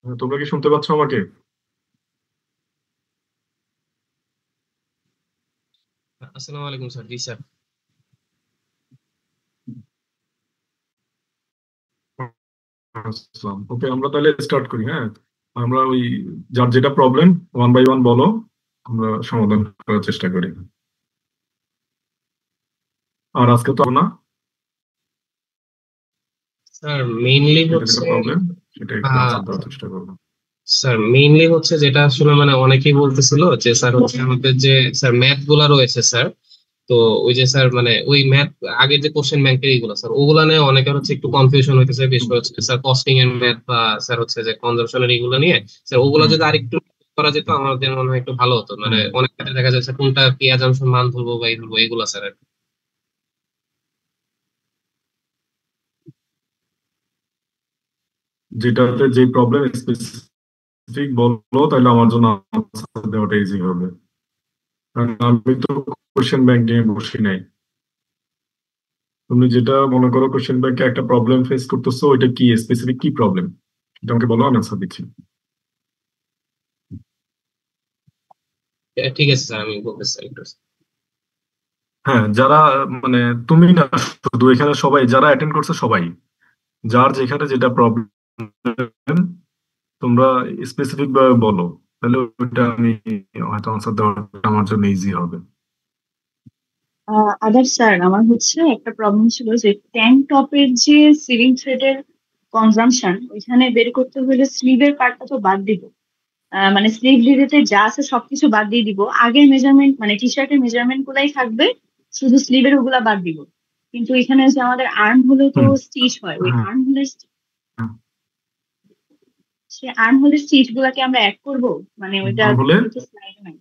তোমরা কি শুনতে পাচ্ছ আমাকে? আসসালামু আলাইকুম স্যার। জি স্যার। আসসালাম। ওকে, আমরা তাহলে স্টার্ট করি। হ্যাঁ, আমরা ওই যার যেটা প্রবলেম ওয়ান বাই ওয়ান বলো, আমরা সমাধান করার চেষ্টা করি। আর আজকে তো না, স্যার মেইনলি যেটা যেটা হচ্ছে প্রবলেম সেটা একটু আহ, আনসার দেওয়ার চেষ্টা করবো। স্যার মেইনলি হচ্ছে যেটা আসলে মানে অনেকেই বলতেছিল যে স্যার হচ্ছে আমাদের যে স্যার ম্যাথ গুলা রয়েছে স্যার। তো ওই যে স্যার মানে ওই ম্যাথ আগের যে কোশ্চেন ব্যাংকের এইগুলো স্যার ওগুলা নিয়ে অনেকের হচ্ছে একটু কনফিউশন হইতেছে, বিশেষ হুম, করে হচ্ছে স্যার কস্টিং এর ম্যাথ বা স্যার হচ্ছে যে কনজাম্পশনের এইগুলো নিয়ে। স্যার ওগুলো হুম, যদি আরেকটু করা যেত আমাদের মনে হয় একটু ভালো হতো, মানে হুম। অনেক ক্ষেত্রে দেখা যাচ্ছে কোনটা কি অ্যাজাম্পশন মান ধরবো বা এই ধরবো এগুলো স্যার। যেটাতে যে প্রবলেম স্পেসিফিক বলো, তাহলে আমার জন্য আনসার দেওয়াটা ইজি হবে। কারণ আমি তো কোশ্চেন ব্যাংক নিয়ে বসি নাই। তুমি যেটা মনে করো কোশ্চেন ব্যাংকে একটা প্রবলেম ফেস করতেছো, ওইটা কি স্পেসিফিক কি প্রবলেম, এটা আমাকে বলো, আমি আনসার দিচ্ছি। ঠিক আছে স্যার, আমি বলতেছি স্যার একটু। হ্যাঁ, যারা মানে তুমি না, শুধু এখানে সবাই যারা অ্যাটেন্ড করছে সবাই, যার যেখানে যেটা প্রবলেম তোমরা স্পেসিফিক ভাবে বলো, তাহলে ওইটা আমি হয়তো আনসার দেওয়াটা আমার জন্য ইজি হবে। আদার স্যার, আমার হচ্ছে একটা প্রবলেম ছিল যে ট্যাঙ্ক টপের যে সিলিং থ্রেডের কনজাম্পশন ওইখানে বের করতে হলে স্লিভের পার্টটা তো বাদ দিব। মানে স্লিভ ডিরেতে যা আছে সবকিছু বাদ দিয়ে দিব, আগের মেজারমেন্ট মানে টি শার্টের মেজারমেন্ট গুলাই থাকবে, শুধু স্লিভের ওগুলা বাদ দিব। কিন্তু এখানে যে আমাদের আর্ম হলে তো হুম, স্টিচ হয়, ওই হুম, আর্ম হোলের হুম। সে আর্ম হোলের স্টিচ গুলাকে আমরা অ্যাড করবো, মানে ওইটা হলে তো স্লাইডে নাই।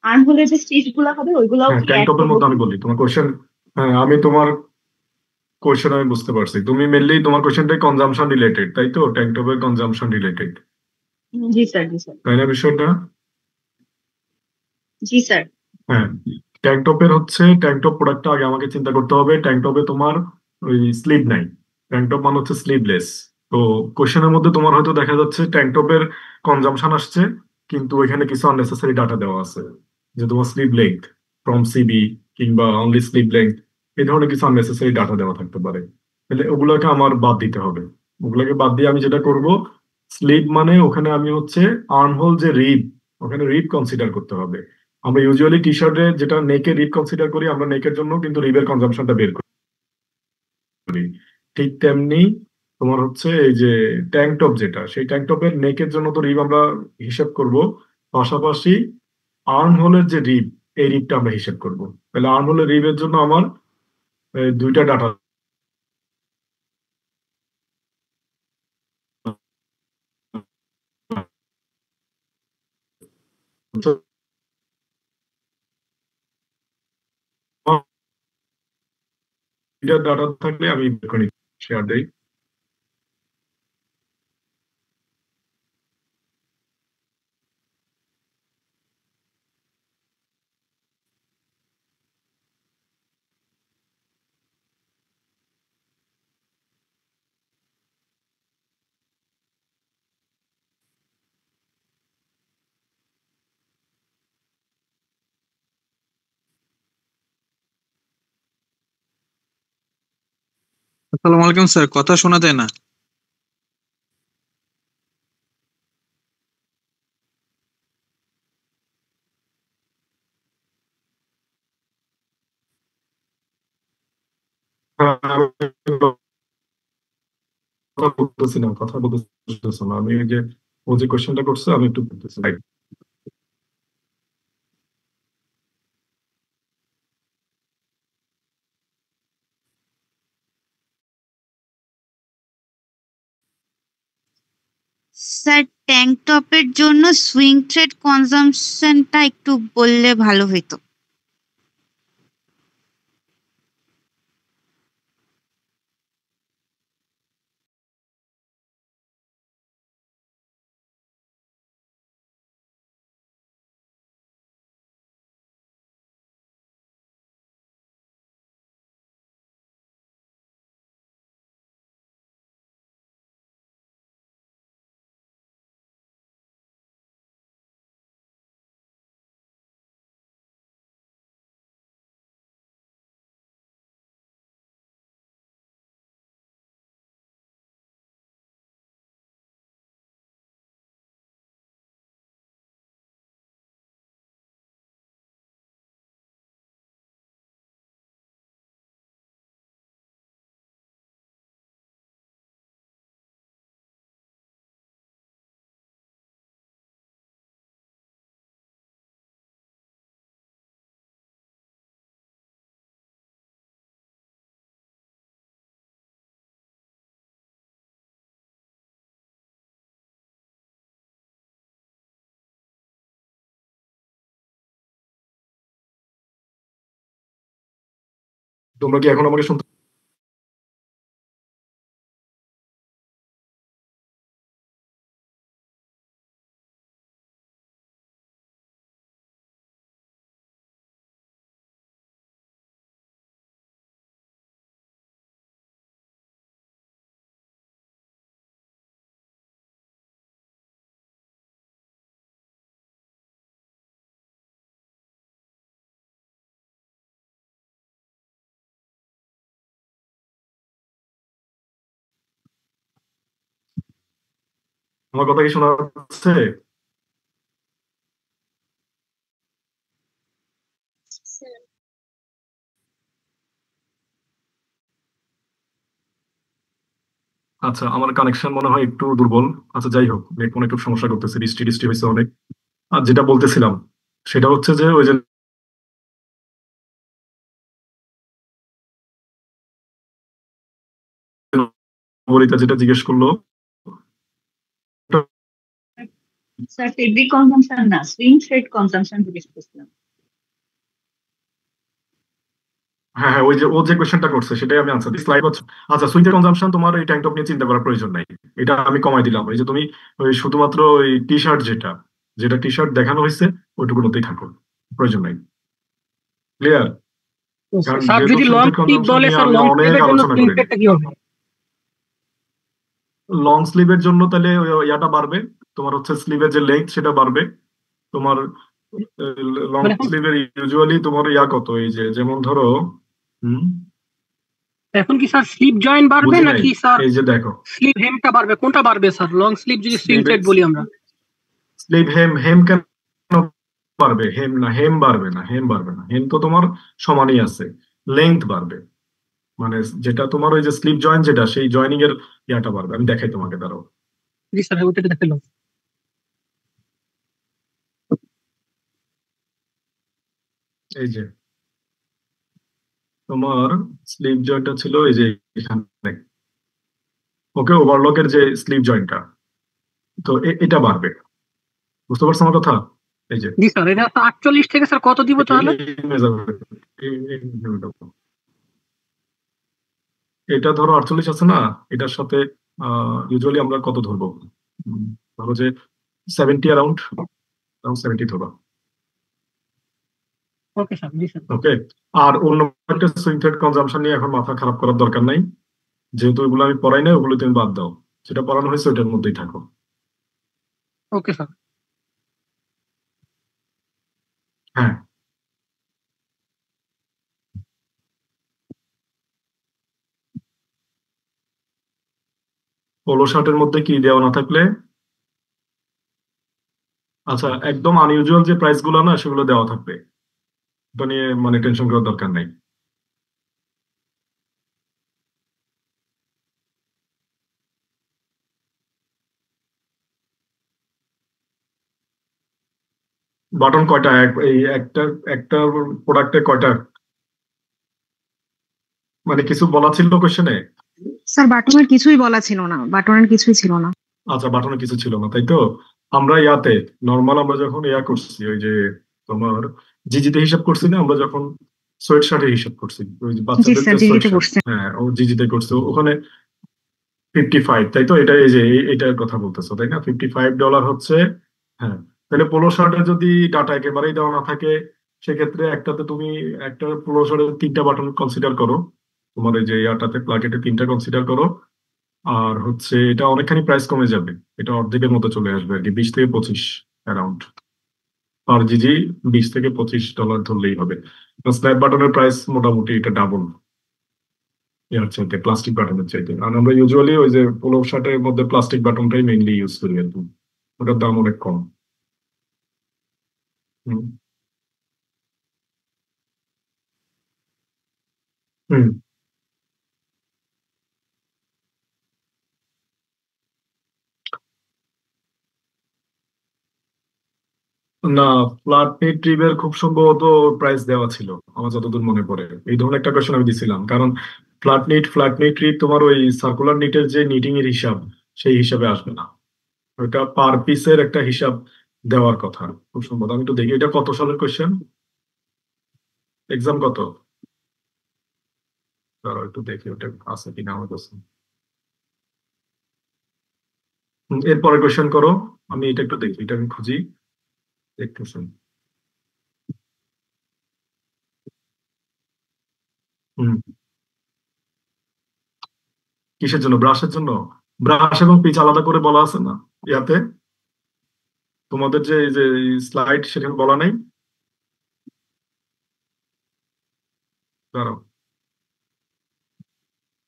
আর্ম হোলের যে স্টিচ গুলা হবে ওইগুলাও হ্যাঁ, কি ট্যাঙ্ক অ্যাড টপের করবো মধ্যে কি? আমি বলি তোমার কোশ্চেন। হ্যাঁ, আমি তোমার কোশ্চেন আমি বুঝতে পারছি, তুমি মেনলি তোমার কোশ্চেনটাই কনজাম্পশন রিলেটেড, তাই তো? ট্যাঙ্ক টপের কনজাম্পশন রিলেটেড, জি স্যার, জি স্যার। তাই না বিষয়টা? জি স্যার। হ্যাঁ, ট্যাঙ্কটপের হচ্ছে ট্যাঙ্কটপ প্রোডাক্টটা আগে আমাকে চিন্তা করতে হবে। ট্যাঙ্কটপে তোমার ওই স্লিভ নাই, ট্যাঙ্কটপ মানে হচ্ছে স্লিভলেস। তো কোশ্চেনের মধ্যে তোমার হয়তো দেখা যাচ্ছে ট্যাঙ্কটপের কনজাম্পশন আসছে, কিন্তু ওইখানে কিছু আননেসেসারি ডাটা দেওয়া আছে, যে তোমার স্লিভ লেংথ ফ্রম সিবি কিংবা অনলি স্লিভ লেংথ, এই ধরনের কিছু আননেসেসারি ডাটা দেওয়া থাকতে পারে। তাহলে ওগুলোকে আমার বাদ দিতে হবে। ওগুলোকে বাদ দিয়ে আমি যেটা করব, স্লিভ মানে ওখানে আমি হচ্ছে আর্ম হোল যে রিব, ওখানে রিব কনসিডার করতে হবে। আমরা ইউজুয়ালি টি শার্টে যেটা নেকের রিব কনসিডার করি, আমরা নেকের জন্য কিন্তু রিবের কনজাম্পশনটা বের করি। ঠিক তেমনি তোমার হচ্ছে এই যে ট্যাঙ্ক টপ, যেটা সেই ট্যাঙ্ক টপের নেকের জন্য তো রিব আমরা হিসাব করব, পাশাপাশি আর্ম হোলের যে রিব, এই রিবটা আমরা হিসাব করব। তাহলে আর্ম হোলের রিবের জন্য আমার দুইটা ডাটা, দুইটা ডাটা থাকলে আমি বের করে শেয়ার দেই। আসসালামু আলাইকুম স্যার, কথা শোনা যায় না। হ্যাঁ, আমি কথা বলতেছি না, আমি ওই যে ও যে কোশ্চেনটা করছে আমি একটু বলতেছি। স্যার, ট্যাঙ্ক টপের জন্য সুইং থ্রেড কনজাম্পশনটা একটু বললে ভালো হতো। তোমরা কি এখন আমাকে শুনতে? আমার কথা কি শোনা যাচ্ছে? আচ্ছা, আমার কানেকশন মনে হয় একটু দুর্বল। আচ্ছা, যাই হোক, নেট ফোন একটু সমস্যা করতেছে, বৃষ্টি টিষ্টি হয়েছে অনেক। আর যেটা বলতেছিলাম সেটা হচ্ছে যে ওই যে নবনীতা যেটা জিজ্ঞেস করলো, স্যার ফেব্রিক কনজাম্পশন না, সুইং থ্রেড কনজাম্পশন জিজ্ঞেস করছিলাম। হ্যাঁ হ্যাঁ, ওই যে ও যে কোয়েশ্চেনটা করছে সেটাই আমি আনসার দিই। স্লাইড হচ্ছে, আচ্ছা, সুইটের কনজাম্পশন তোমার এই ট্যাঙ্ক টপ নিয়ে চিন্তা করার প্রয়োজন নাই, এটা আমি কমাই দিলাম। এই যে তুমি ওই শুধুমাত্র ওই টি শার্ট যেটা যেটা টি শার্ট দেখানো হয়েছে ওইটুকুর মধ্যেই থাকো, প্রয়োজন নাই। ক্লিয়ার? কারণ স্যার যেহেতু যদি লং সুইটের স্লিভ কনজাম্পশন বলে নিয়ে স্যার, আমি লং অনেক স্লিভের জন্য আলোচনা সুইং করিনি। থ্রেডটা কি হবে? লং স্লিভের জন্য তাহলে ইয়াটা বাড়বে, তোমার হচ্ছে স্লিভের যে লেন্থ সেটা বাড়বে। তোমার লং মানে এখন স্লিভের ইউজুয়ালি তোমার ইয়া কত, এই যে যেমন ধরো, হুম, এখন কি স্যার স্লিভ জয়েন্ট বাড়বে বুঝি নাই, নাকি স্যার এই যে দেখো, স্লিভ হেমটা বাড়বে? কোনটা বাড়বে স্যার? লং স্লিভ যদি সুইং স্লিভ থ্রেড বলি আমরা। স্লিভ হেম হেম কেন বাড়বে? হেম না, হেম বাড়বে না, হেম বাড়বে না, হেম তো তোমার সমানই আছে, লেন্থ বাড়বে। মানে যেটা তোমার ওই যে স্লিভ জয়েন্ট যেটা, সেই জয়েনিং এর ইয়াটা বাড়বে। আমি দেখাই তোমাকে, দাঁড়াও। জি স্যার, ওইটা দেখালো। এই যে তোমার স্লিভ জয়েন্টটা ছিল এই যে এখানে, ওকে, ওভারলকের যে স্লিভ জয়েন্টটা, তো এটা বাড়বে। বুঝতে পারছো আমার কথা? এই যে জি স্যার, এটা 48 থেকে স্যার কত দিব তাহলে? এটা ধরো 48 আছে না, এটার সাথে ইউজুয়ালি আমরা কত ধরবো? উম, ধরো যে 70, অ্যারাউন্ড 70 ধরো। ওকে স্যার, জি স্যার। ওকে। আর অন্য একটা সুইং থ্রেড কনজাম্পশন নিয়ে এখন মাথা খারাপ করার দরকার নাই, যেহেতু ওগুলো আমি পড়াই না, ওগুলো তুমি বাদ দাও, যেটা পড়ানো হয়েছে ওইটার মধ্যেই থাকো। Okay sir. হ্যাঁ, পোলো শার্টের মধ্যে কি দেওয়া না থাকলে, আচ্ছা, একদম আনইউজুয়াল যে প্রাইস গুলো না সেগুলো দেওয়া থাকবে, ওটা নিয়ে মানে টেনশন করার দরকার নাই। বাটন কয়টা? এই একটা একটা প্রোডাক্টে কয়টা? মানে কিছু বলা ছিল কোশ্চেনে? স্যার বাটনের কিছুই বলা ছিল না, বাটনের কিছুই ছিল না। আচ্ছা, বাটনে কিছু ছিল না, তাই তো। আমরা ইয়াতে নর্মাল আমরা যখন ইয়া করছি, ওই যে তোমার জিজিতে হিসাব করছি না আমরা যখন, সোয়েট শার্টের হিসাব করছি, ওই যে জি বাচ্চাদের স্যার, যে সোয়েট জিজিতে শার্ট, করছেন। হ্যাঁ, ও জিজিতে করছে, ওখানে 55, তাই তো। এটা এই যে এটার কথা বলতেছো তাই না? $55 হচ্ছে। হ্যাঁ, তাহলে পোলো শার্টে যদি ডাটা একেবারেই দেওয়া না থাকে, সেক্ষেত্রে একটাতে তুমি একটা পোলো শার্টের 3টা বাটন কনসিডার করো, তোমার এই যে ইয়াটাতে প্লাকেটে 3টা কনসিডার করো। আর হচ্ছে এটা অনেকখানি প্রাইস কমে যাবে, এটা অর্ধেকের মতো চলে আসবে আর কি, 20 থেকে 25 অ্যারাউন্ড পার জিজি। $20 থেকে $25 ধরলেই হবে। স্ন্যাপ বাটনের প্রাইস মোটামুটি এটা ডাবল এর চাইতে, প্লাস্টিক বাটনের চাইতে। আর আমরা ইউজুয়ালি ওই যে পোলো শার্টের মধ্যে প্লাস্টিক বাটনটাই মেইনলি ইউজ করি আর কি, ওটার দাম অনেক কম। হুম। হুম। না, ফ্ল্যাট নিট ট্রিপের খুব সম্ভবত প্রাইস দেওয়া ছিল, আমার যতদূর মনে পড়ে এই ধরনের একটা কোয়েশ্চেন আমি দিছিলাম। কারণ ফ্ল্যাট নিট ট্রিপ তোমার ওই সার্কুলার নিটের যে নিটিং এর হিসাব, সেই হিসাবে আসবে না, ওটা পার পিসের একটা হিসাব দেওয়ার কথা খুব সম্ভবত। আমি একটু দেখি এটা কত সালের কোয়েশ্চেন, এক্সাম কত? দাঁড়াও একটু দেখি ওটা আছে কিনা আমার কাছে। এরপরে কোয়েশ্চেন করো, আমি এটা একটু দেখি, এটা আমি খুঁজি দেখতেছি। হুম, কিসের জন্য? ব্রাশের জন্য? ব্রাশ এবং পিচ আলাদা করে বলা আছে না ইয়াতে, তোমাদের যে এই যে স্লাইড সেখানে বলা নেই? দাঁড়াও,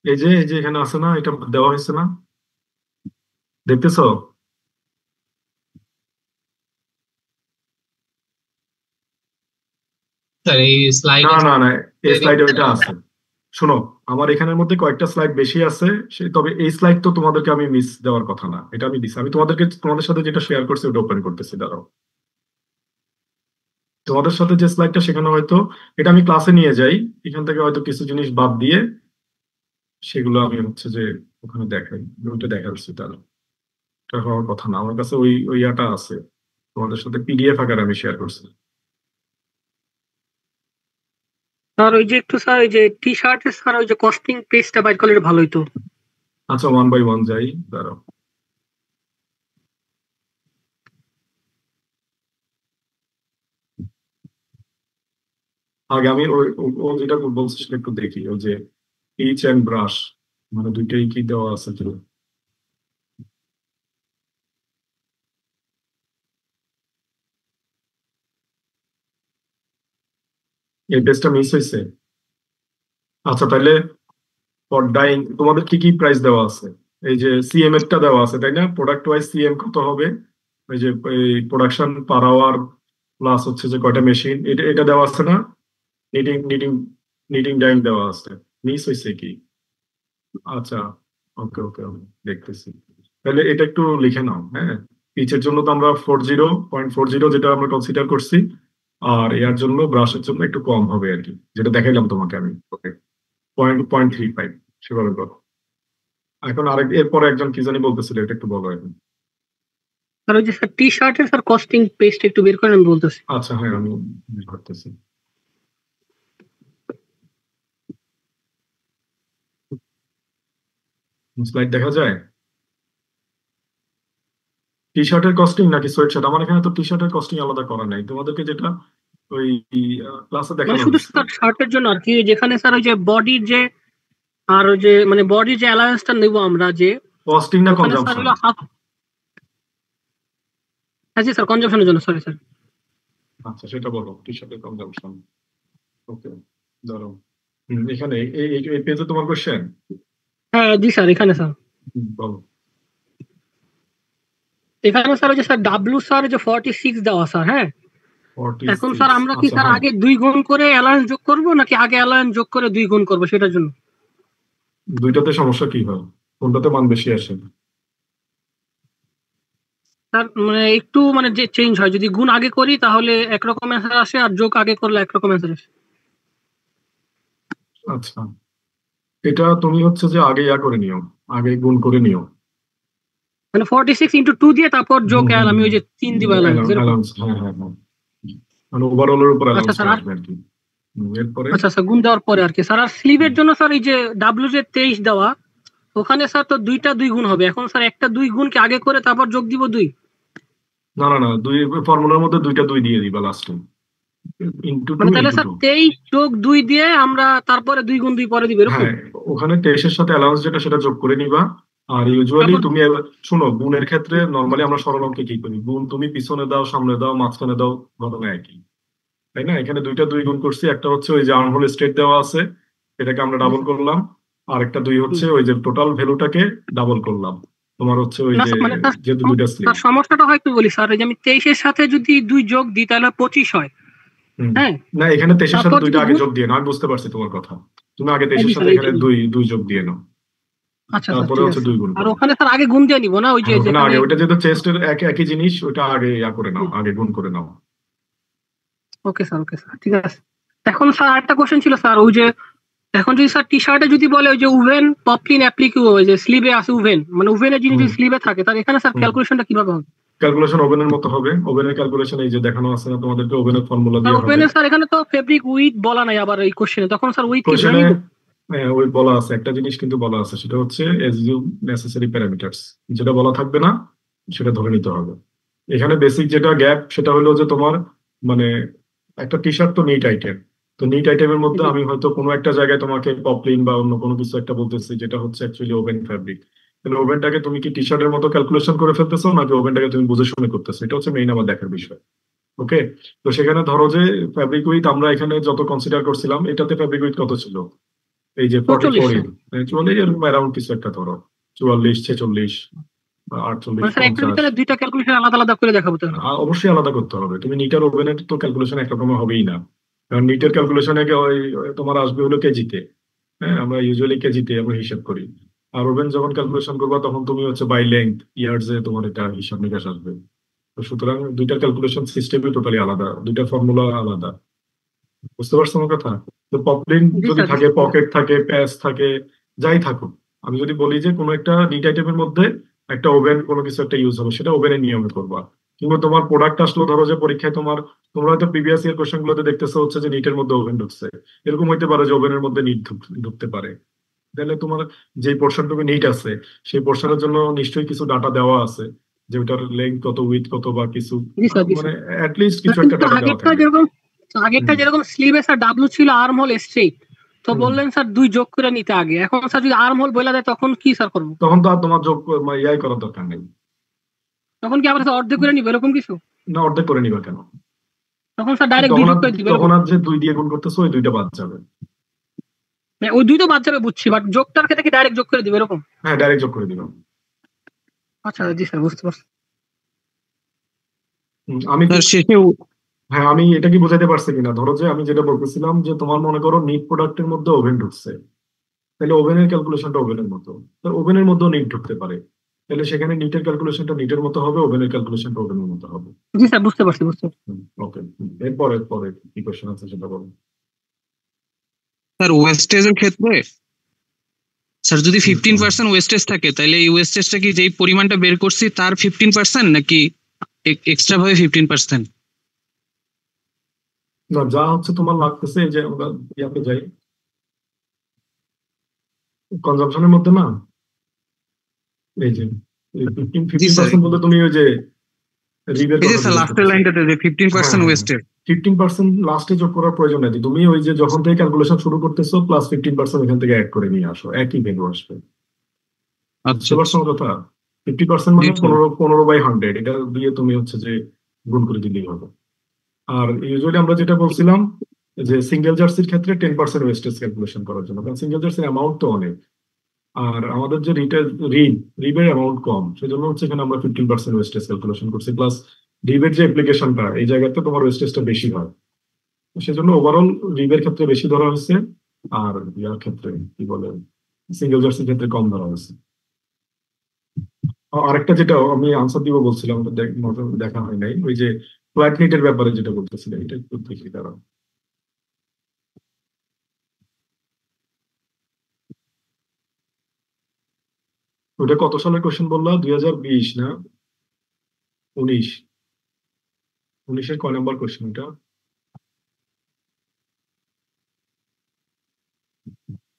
এই যে এখানে আছে না, এটা দেওয়া হয়েছে না, দেখতেছো? স্যার এই স্লাইড না না না, এই স্লাইডে ওইটা আছে। শোনো, আমার এখানের মধ্যে কয়েকটা স্লাইড বেশি আছে, তবে এই স্লাইড তো তোমাদেরকে আমি মিস দেওয়ার কথা না, এটা আমি দিছি। আমি তোমাদের সাথে যেটা শেয়ার করছি ওটা ওপেন করতেছি, দাঁড়াও। তোমাদের সাথে যে স্লাইডটা সেখানে হয়তো এটা আমি ক্লাসে নিয়ে যাই, এখান থেকে হয়তো কিছু জিনিস বাদ দিয়ে সেগুলো আমি হচ্ছে যে ওখানে দেখাই, ওইটা দেখাচ্ছি। তাহলে এটা হওয়ার কথা না, আমার কাছে ওই ওই ইয়াটা আছে, তোমাদের সাথে পিডিএফ আকারে আমি শেয়ার করছি। স্যার ওই যে একটু স্যার ওই যে টি শার্টে স্যার ওই যে কস্টিং পেজটা বাইর করলে ভালো হতো। আচ্ছা, 1 বাই 1 যাই, দাঁড়াও। আগে আমি ওই ও যেটা বলছে সেটা একটু দেখি, ওই যে পিচ এন্ড ব্রাশ মানে দুইটাই কি দেওয়া আছে কি? এই পেজটা মিস হয়েছে। আচ্ছা তাহলে ফর ডাইং তোমাদের কি কি প্রাইস দেওয়া আছে? এই যে সিএম এরটা দেওয়া আছে তাই না? প্রোডাক্ট ওয়াইজ সিএম কত হবে? ওই যে প্রোডাকশন পার আওয়ার প্লাস হচ্ছে যে কয়টা মেশিন, এটা এটা দেওয়া আছে না? নিটিং নিটিং নিটিং ডাইং দেওয়া আছে, মিস হয়েছে কি? আচ্ছা, ওকে ওকে, দেখতেছি। তাহলে এটা একটু লিখে নাও, হ্যাঁ। পিচের জন্য তো আমরা 40.40 যেটা আমরা কনসিডার করছি, আর এর জন্য ব্রাশের জন্য একটু কম হবে আর কি, যেটা দেখাইলাম তোমাকে আমি। ওকে, 0.35 সেভাবে করো। এখন আরেক এরপরে একজন কি জানি বলতেছিল, এটা একটু বলো এখন। স্যার ওই যে স্যার টি শার্টের স্যার কস্টিং পেজটা একটু বের করেন আমি বলতেছি। আচ্ছা হ্যাঁ, আমি বের করতেছি। স্লাইড দেখা যায়? টি শার্টের কস্টিং নাকি সোয়েট শার্ট? আমার এখানে তো টি শার্টের কস্টিং আলাদা করা নাই, তোমাদেরকে যেটা ওই ক্লাসে মানে দেখানো শুধু হয়েছে। স্যার শার্টের জন্য আর কি, যেখানে স্যার ওই যে বডির যে আর ওই যে মানে বডির যে অ্যালায়েন্সটা নেবো আমরা, যে কস্টিং না ওখানে স্যার কনজাম্পশন? হলো হাফ। হ্যাঁ জি স্যার, কনজাম্পশনের জন্য, সরি স্যার। আচ্ছা সেটা বলো, টি শার্টের কনজাম্পশন। ওকে, ধরো এখানে এই পেজে তোমার কোশ্চেন। হ্যাঁ জি স্যার, এখানে স্যার, বলো। এখানে স্যার ওই যে স্যার ডাব্লিউ স্যার যে 46 দেওয়া স্যার, হ্যাঁ। এখন 46, স্যার আমরা কি আচ্ছা স্যার হ্যাঁ। আগে 2 গুণ করে অ্যালায়েন্স যোগ করব, নাকি আগে অ্যালায়েন্স যোগ করে 2 গুণ করব সেটার জন্য? দুইটাতে সমস্যা কি হয়? কোনটাতে মান বেশি আসে? স্যার মানে একটু মানে যে চেঞ্জ হয়, যদি গুণ আগে করি তাহলে একরকম অ্যান্সার আসে, আর যোগ আগে করলে একরকম অ্যান্সার আসে। আচ্ছা, এটা তুমি হচ্ছে যে আগে ইয়া করে নিও, আগে গুণ করে নিও। মানে 46 ইন্টু 2 দিয়ে তারপর যোগ আমি ওই যে 3 দিব অ্যালায়েন্স, এরকম। অ্যালাউন্স, হ্যাঁ হ্যাঁ হ্যাঁ, মানে ওভারঅলের উপর আচ্ছা অ্যালাউন্সটা স্যার, আসবে আর কি। এরপরে আচ্ছা স্যার গুণ দেওয়ার পরে আর কি স্যার। আর স্লিভের জন্য স্যার এই যে ডাব্লিউ যে 23 দেওয়া, ওখানে স্যার তো 2টা 2 গুণ হবে। এখন স্যার একটা 2 গুণকে আগে করে তারপর যোগ দিব 2। না না না, দুই ফর্মুলার মধ্যে দুইটা 2 দিয়ে দিবা লাস্টে, ইনটু 2 মানে তাহলে ইনটু স্যার 2। 23 যোগ 2 দিয়ে আমরা তারপরে 2 গুণ 2 পরে দিব, এরকম। হ্যাঁ, ওখানে 23 এর সাথে অ্যালাউন্স যেটা সেটা যোগ করে নিবা। আর ইউজুয়ালি তারপর তুমি শোনো, গুণের ক্ষেত্রে নর্মালি আমরা সরল অঙ্কে কি করি, গুণ তুমি পিছনে দাও, সামনে দাও, মাঝখানে দাও, ঘটনা একই, তাই না? এখানে দুইটা 2 গুণ করছি, একটা হচ্ছে ওই যে আর্মহোল স্টেট দেওয়া আছে এটাকে আমরা ডাবল করলাম, আর একটা 2 হচ্ছে ওই যে টোটাল ভ্যালুটাকে ডাবল করলাম, তোমার হচ্ছে ওই না যে মানে তার যেহেতু দুইটা স্লিপ। তার সমস্যাটা হয় একটু বলি স্যার, এই যে আমি 23 এর সাথে যদি 2 যোগ দিই তাহলে 25 হয়, হ্যাঁ। না, এখানে 23 এর সাথে তারপর যদি দুইটা আগে গুণ, যোগ দিয়ে নাও, আমি বুঝতে পারছি তোমার কথা। তুমি আগে 23 এই এর স্যার সাথে এই এখানে জন্য। 2 যোগ দিয়ে নাও, আচ্ছা স্যার তারপরে ঠিক হচ্ছে আছে। 2 গুণ আর করো। ওখানে স্যার আগে গুণ দিয়ে নিব না, ওই যে হ্যাঁ, ওখানে যেখানে। আগে ওইটা যেহেতু চেস্টের একই জিনিস, ওইটা আগে ইয়া করে নাও, আগে গুণ করে নাও। ওকে স্যার, ওকে স্যার ঠিক আছে। এখন স্যার আরেকটা কোশ্চেন ছিল স্যার, ওই যে এখন যদি স্যার টি শার্টে যদি বলে ওই যে উভেন পপলিন অ্যাপ্লিকিউ, ওই যে স্লিভে আছে উভেন, মানে উভেনের জিনিস যদি স্লিভে থাকে, তাহলে এখানে স্যার ক্যালকুলেশনটা কিভাবে হবে? ক্যালকুলেশন ওভেনের মতো হবে, ওভেনের ক্যালকুলেশন এই যে দেখানো আছে না তোমাদেরকে, ওভেনের ফর্মুলা স্যার দিয়ে হবে। ওভেনে স্যার এখানে তো ফেব্রিক উইথ বলা নাই আবার এই কোশ্চেনে, তখন স্যার উইথ কি ধরে কোশ্চেনে নিব? হ্যাঁ, ওই বলা আছে একটা জিনিস কিন্তু বলা আছে, সেটা হচ্ছে assume necessary parameters, যেটা বলা থাকবে না সেটা ধরে নিতে হবে। এখানে বেসিক যেটা গ্যাপ সেটা হলো যে তোমার মানে একটা টি শার্ট তো নিট আইটেম, তো নিট আইটেমের মধ্যে আমি হয়তো কোনো একটা জায়গায় তোমাকে পপলিন বা অন্য কোনো কিছু একটা বলতেছি যেটা হচ্ছে অ্যাকচুয়ালি ওভেন ফ্যাব্রিক, তাহলে ওভেনটাকে তুমি কি টি শার্টের মতো ক্যালকুলেশন করে ফেলতেছো নাকি ওভেনটাকে তুমি বুঝে শুনে করতেছো, এটা হচ্ছে মেইন আমার দেখার বিষয়। ওকে, তো সেখানে ধরো যে ফ্যাব্রিক উইথ আমরা এখানে যত কনসিডার করছিলাম এটাতে ফ্যাব্রিক উইথ কত ছিল, এই যে 44 44 স্যার। 44 এর অ্যারাউন্ড কিছু একটা ধরো, 44 46 বা 48 মানে স্যার একটার 50। ভিতরে দুইটা ক্যালকুলেশন আলাদা আলাদা করে দেখাবো তাহলে। অবশ্যই আলাদা করতে হবে, তুমি নিটার ওভেনের তো ক্যালকুলেশন একরকম হবেই না, কারণ নিটের ক্যালকুলেশনে ওই তোমার আসবে হলো কেজিতে। হ্যাঁ, আমরা ইউজুয়ালি কেজিতে আমরা হিসাব করি। আর ওভেন যখন ক্যালকুলেশন করবা তখন তুমি হচ্ছে বাই লেন্থ ইয়ার্ডসে তোমার এটা হিসাব নিকাশ আসবে। তো সুতরাং দুইটা ক্যালকুলেশন সিস্টেমই টোটালি আলাদা, দুইটা ফর্মুলা আলাদা। বুঝতে পারছো আমার কথা? তো পপলিন জি যদি স্যার, জি থাকে, স্যার। পকেট থাকে, প্যাচ থাকে, যাই থাকুক, আমি যদি বলি যে কোনো একটা নিট আইটেমের মধ্যে একটা ওভেন কোনো কিছু একটা ইউজ হবে, সেটা ওভেনের নিয়মে করবা। কিংবা তোমার প্রোডাক্ট আসলো, ধরো যে পরীক্ষায় তোমরা হয়তো প্রিভিয়াস ইয়ার কোশ্চেন গুলোতে দেখতেছো হচ্ছে যে নিটের মধ্যে ওভেন ঢুকছে, এরকম হইতে পারে যে ওভেনের মধ্যে নিট ঢুকতে পারে। তাহলে তোমার যে পোর্শনটুকু নিট আছে সেই পোর্শনের জন্য নিশ্চয়ই কিছু ডাটা দেওয়া আছে, যে ওটার লেন্থ কত, উইথ কত, বা কিছু জি স্যার, জি মানে স্যার। অ্যাটলিস্ট স্যার কিছু একটা কিন্তু ডাটা দেওয়া আগেরটা থাকবে। যেরকম হুম স্লিভে স্যার ডাব্লু ছিল, আর্ম হোল স্ট্রেট, তো হুম। বললেন স্যার দুই যোগ করে নিতে আগে। এখন স্যার যদি আর্ম হোল বলে দেয় তখন কি স্যার করবো? তখন তো আর তোমার যোগ ইয়াই করার দরকার নেই। তখন কি আবার স্যার অর্ধেক করে নিবে এরকম কিছু? না, অর্ধেক করে নিবা কেন? তখন স্যার ডাইরেক্ট দুই তখন যোগ আর করে দিবে তখন এরকম? আর যে 2 দিয়ে গুণ করতেছো ওই 2টা বাদ যাবে। মানে ওই দুই তো বাদ যাবে বুঝছি, বাট যোগটার ক্ষেত্রে কি ডাইরেক্ট যোগ করে দিবে এরকম? হ্যাঁ, ডাইরেক্ট যোগ করে দিবা। আচ্ছা জি স্যার, বুঝতে পারছি। আমি কি স্যার শেষে হ্যাঁ, আমি এটা কি বোঝাতে পারছি কিনা, ধরো যে আমি যেটা বলতেছিলাম যে তোমার মনে করো নিট প্রোডাক্টের মধ্যে ওভেন ঢুকছে, তাহলে ওভেনের ক্যালকুলেশনটা ওভেনের মতো, তো ওভেনের মধ্যেও নিট ঢুকতে পারে, তাহলে সেখানে নিটের ক্যালকুলেশনটা নিটের মতো হবে, ওভেনের ক্যালকুলেশনটা ওভেনের মতো হবে। জি স্যার, বুঝতে পারছি, বুঝতে পারছি। ওকে, এরপরে পরে কি কোশ্চেন আছে সেটা বলো। স্যার ওয়েস্টেজের ক্ষেত্রে স্যার যদি হুম, 15% ওয়েস্টেজ থাকে তাহলে এই ওয়েস্টেজটা কি যেই পরিমাণটা বের করছি তার 15% নাকি এক্সট্রা ভাবে 15%? না, যা হচ্ছে তোমার লাগতেছে, এই যে আমরা ইয়াতে যাই কনজাম্পশনের মধ্যে না, এই যে ফিফটিন জি ফিফটিন স্যার, পার্সেন্ট বলতে তুমি ওই যে রিবের এই যে কথা স্যার জিজ্ঞেস লাস্টের করতেছো। লাইনটাতে যে হ্যাঁ 15% হ্যাঁ, ওয়েস্টেজ। 15% লাস্টে যোগ করার প্রয়োজন নেই, তুমি ওই যে যখন থেকে ক্যালকুলেশন শুরু করতেছো প্লাস 15% এখান থেকে অ্যাড করে নিয়ে আসো, একই ভ্যালু আসবে। আচ্ছা বুঝতে পারছো আচ্ছা। আমার কথা? 50% জি মানে স্যার। 15/100, এটা দিয়ে তুমি হচ্ছে যে গুণ করে দিলেই হবে। আর ইউজুয়ালি আমরা যেটা বলছিলাম যে সিঙ্গেল জার্সির ক্ষেত্রে 10% ওয়েস্টেজ ক্যালকুলেশন করার জন্য, কারণ সিঙ্গেল জার্সির অ্যামাউন্ট তো অনেক, আর আমাদের যে রিবের অ্যামাউন্ট কম, সেজন্য হচ্ছে এখানে আমরা 15% ওয়েস্টেজ ক্যালকুলেশন করছি, প্লাস রিবের যে অ্যাপ্লিকেশনটা এই জায়গাতে তোমার ওয়েস্টেজটা বেশি হয়, তো সেজন্য ওভারঅল রিবের ক্ষেত্রে বেশি ধরা হয়েছে, আর ইয়ার ক্ষেত্রে কি বলে সিঙ্গেল জার্সির ক্ষেত্রে কম ধরা হয়েছে। আরেকটা যেটা আমি আনসার দিব বলছিলাম, ওটা দেখা হয় নাই, ওই যে ফ্ল্যাট নিটের ব্যাপারে যেটা বলতেছিলাম, এটা একটু দেখি দাঁড়াও। ওটা কত সালের কোশ্চেন বললা, 2020 না 19? 19-এর কয় নাম্বার কোশ্চেন এটা?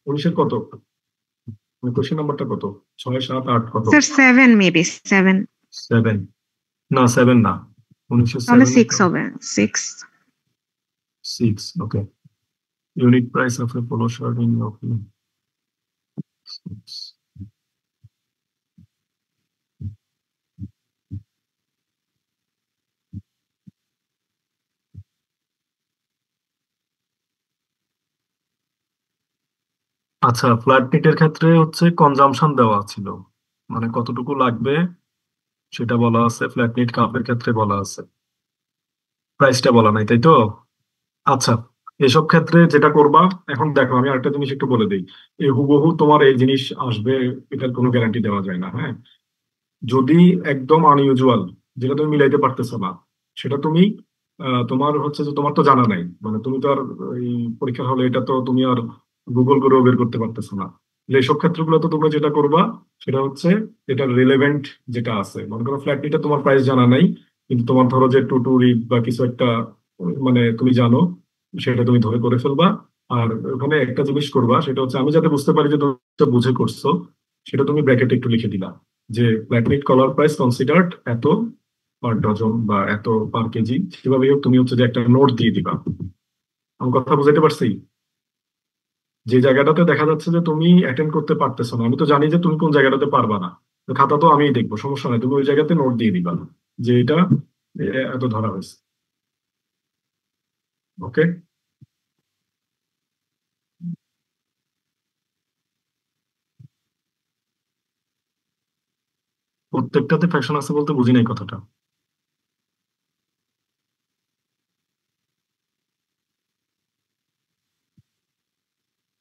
19-এর কত, কোশ্চেন নাম্বারটা কত? 6 7 8 কত? Sir 7 maybe 7, 7? না, 7 না, 19-এর তাহলে 7 6 হবে, 6। 6, okay. Unit price of a polo shirt in okay. আচ্ছা, ফ্ল্যাট নিটের ক্ষেত্রে হচ্ছে কনজাম্পশন দেওয়া ছিল, মানে কতটুকু লাগবে সেটা বলা আছে, ফ্ল্যাট নিট কাপের ক্ষেত্রে বলা আছে, প্রাইসটা বলা নাই, তাই তো? আচ্ছা, এসব ক্ষেত্রে যেটা করবা, এখন দেখো আমি আরেকটা জিনিস একটু বলে দিই, এই হুবহু তোমার এই জিনিস আসবে এটার কোনো গ্যারান্টি দেওয়া যায় না, হ্যাঁ। যদি একদম আনইউজুয়াল, যেটা তুমি মিলাইতে পারতেছো না, সেটা তুমি তোমার হচ্ছে যে তোমার তো জানা নাই, মানে তুমি তো আর এই পরীক্ষা হলে এটা তো তুমি আর গুগল করেও বের করতে পারতেছো না, এইসব ক্ষেত্রগুলো তো তোমরা যেটা করবা সেটা হচ্ছে এটা রিলেভেন্ট যেটা আছে, মনে করো ফ্ল্যাট নিটা তোমার প্রাইস জানা নাই, কিন্তু তোমার ধরো যে টু টু রিড বা কিছু একটা মানে তুমি জানো, সেটা তুমি ধরে করে ফেলবা, আর ওখানে একটা জিনিস করবা, সেটা হচ্ছে আমি যাতে বুঝতে পারি যে তুমি এটা বুঝে করছো, সেটা তুমি ব্র্যাকেটে একটু লিখে দিলা যে ব্ল্যাক কলার প্রাইস কনসিডার্ড এত পার ডজন বা এত পার কেজি, সেভাবেই হোক তুমি হচ্ছে যে একটা নোট দিয়ে দিবা। আমি কথা বুঝাইতে পারছি? যে জায়গাটাতে দেখা যাচ্ছে যে তুমি অ্যাটেন্ড করতে পারতেছো না, আমি তো জানি যে তুমি কোন জায়গাটাতে পারবা না, তো খাতা তো আমিই দেখবো, সমস্যা নাই, তুমি ওই জায়গাতে নোট দিয়ে দিবা যে এটা এত ধরা হয়েছে। ওকে? প্রত্যেকটাতে ফ্যাকশন আছে বলতে বুঝি নাই কথাটা।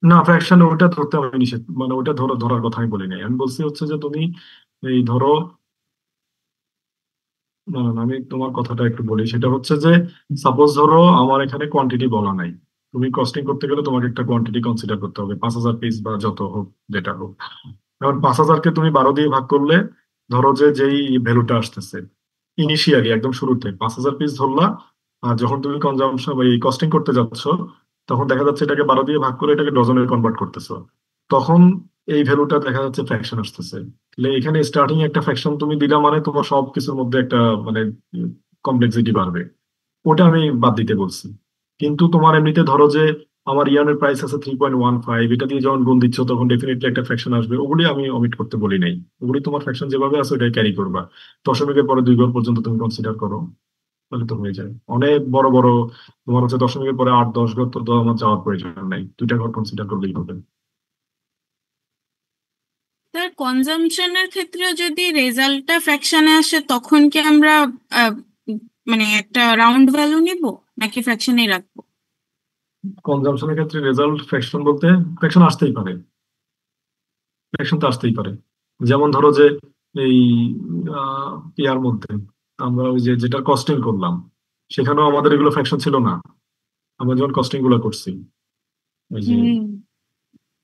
না, ফ্র্যাকশন ওটা ধরতে আমি নিষেধ, মানে ওটা ধরার কথা আমি বলি নাই, আমি বলছি হচ্ছে যে তুমি এই ধরো, না না না, আমি তোমার কথাটা একটু বলি, সেটা হচ্ছে যে সাপোজ ধরো আমার এখানে কোয়ান্টিটি বলা নাই, তুমি কস্টিং করতে গেলে তোমাকে একটা কোয়ান্টিটি কনসিডার করতে হবে, 5,000 পিস বা যত হোক, যেটা হোক। এখন 5,000-কে তুমি 12 দিয়ে ভাগ করলে ধরো যে যেই ভ্যালুটা আসতেছে ইনিশিয়ালি একদম শুরুতে 5,000 পিস ধরলা, আর যখন তুমি কনজাম্পশন বা এই কস্টিং করতে যাচ্ছ, তখন দেখা যাচ্ছে এটাকে 12 দিয়ে ভাগ করে এটাকে ডজনে কনভার্ট করতেছো, তখন এই ভ্যালুটা দেখা যাচ্ছে ফ্র্যাকশন আসতেছে। তাহলে এখানে স্টার্টিং একটা ফ্র্যাকশন তুমি দিলা মানে তোমার সব কিছুর মধ্যে একটা মানে কমপ্লেক্সিটি বাড়বে, ওটা আমি বাদ দিতে বলছি। কিন্তু তোমার এমনিতে ধরো যে আমার ইয়ানের প্রাইস আছে 3.15, এটা দিয়ে যখন গুণ দিচ্ছ তখন ডেফিনেটলি একটা ফ্র্যাকশন আসবে, ওগুলি আমি অমিট করতে বলি নাই, ওগুলি তোমার ফ্র্যাকশন যেভাবে আছে ওটাই ক্যারি করবা। দশমিকের পরে 2 ঘর পর্যন্ত তুমি কনসিডার করো, তাহলে তো হয়ে যায়। অনেক বড় বড় তোমার হচ্ছে দশমিকের পরে 8-10 ঘর, তো আমার যাওয়ার প্রয়োজন নাই, 2টা ঘর কনসিডার করলেই হবে। স্যার কনজাম্পশনের ক্ষেত্রে যদি রেজাল্টটা ফ্র্যাকশনে আসে তখন কি আমরা মানে একটা রাউন্ড ভ্যালু নিব নাকি ফ্র্যাকশনেই রাখবো? কনজাম্পশনের ক্ষেত্রে রেজাল্ট ফ্র্যাকশন বলতে ফ্র্যাকশন আসতেই পারে, ফ্র্যাকশন তো আসতেই পারে। যেমন ধরো যে এই ইয়ার মধ্যে আমরা ওই যে যেটা কস্টিং করলাম, সেখানেও আমাদের এগুলো ফ্র্যাকশন ছিল না, আমরা যখন কস্টিং গুলো করছি, ওই যে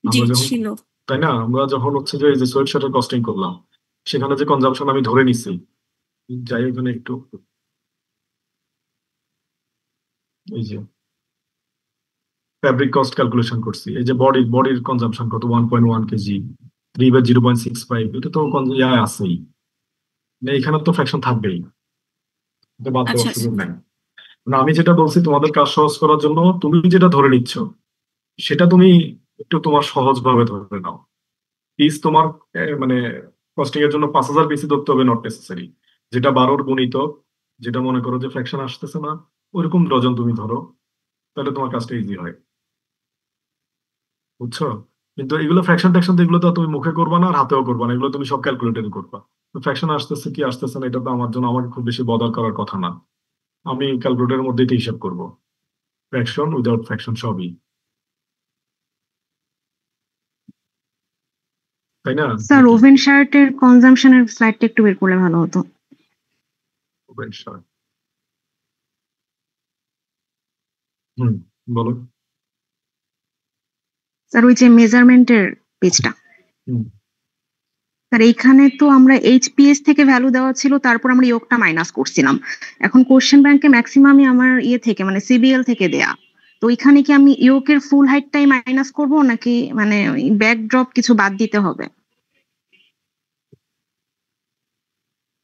জি আমরা যখন, ছিল। তাই না, আমরা যখন হচ্ছে যে এই যে সোয়েট শার্টের কস্টিং করলাম, সেখানে যে কনজাম্পশন আমি ধরে নিছি, যাই ওখানে একটু, এই যে ফ্যাব্রিক কস্ট ক্যালকুলেশন করছি, এই যে বডির কনজাম্পশন কত, 1.1 কেজি, 3/0.65, এটা তো আছেই, মানে এখানে তো ফ্র্যাকশন থাকবেই, এটা বাদ আচ্ছা দেওয়ার আচ্ছা। সুযোগ নাই। না, আমি যেটা বলছি তোমাদের কাজ সহজ করার জন্য তুমি যেটা ধরে নিচ্ছ সেটা তুমি একটু তোমার সহজ ভাবে ধরে নাও। পিস তোমার মানে কস্টিং এর জন্য 5,000 পিসই ধরতে হবে, নট নেসেসারি। যেটা 12-র গুণিতক, যেটা মনে করো যে ফ্র্যাকশন আসতেছে না, ওইরকম ডজন তুমি ধরো, তাহলে তোমার কাজটা ইজি হয়, বুঝছো? কিন্তু এগুলো ফ্র্যাকশন ট্যাকশন তো এগুলো তো তুমি মুখে করবা না আর হাতেও করবা না, এগুলো তুমি সব ক্যালকুলেটরে করবা। তো ফ্র্যাকশন আসতেছে কি আসতেছে না এটা তো আমার জন্য, আমাকে খুব বেশি বদার করার কথা না, আমি ক্যালকুলেটরের মধ্যেই তো হিসাব করবো, ফ্র্যাকশন উইদাউট ফ্র্যাকশন সবই, তাই না? স্যার নাকি? ওভেন শার্টের কনজাম্পশনের স্লাইডটা একটু বের করলে ভালো হতো। হুম, বলো। স্যার ওই যে মেজারমেন্টের পেজটা, হুম, স্যার এইখানে তো আমরা এইচপিএস থেকে ভ্যালু দেওয়া ছিল, তারপর আমরা ইয়োগটা মাইনাস করছিলাম। এখন কোশ্চেন ব্যাংকে ম্যাক্সিমামই আমার থেকে মানে সিবিএল থেকে দেয়া, তো ওইখানে কি আমি ইয়োগের ফুল হাইটটাই মাইনাস করব নাকি মানে ব্যাকড্রপ কিছু বাদ দিতে হবে?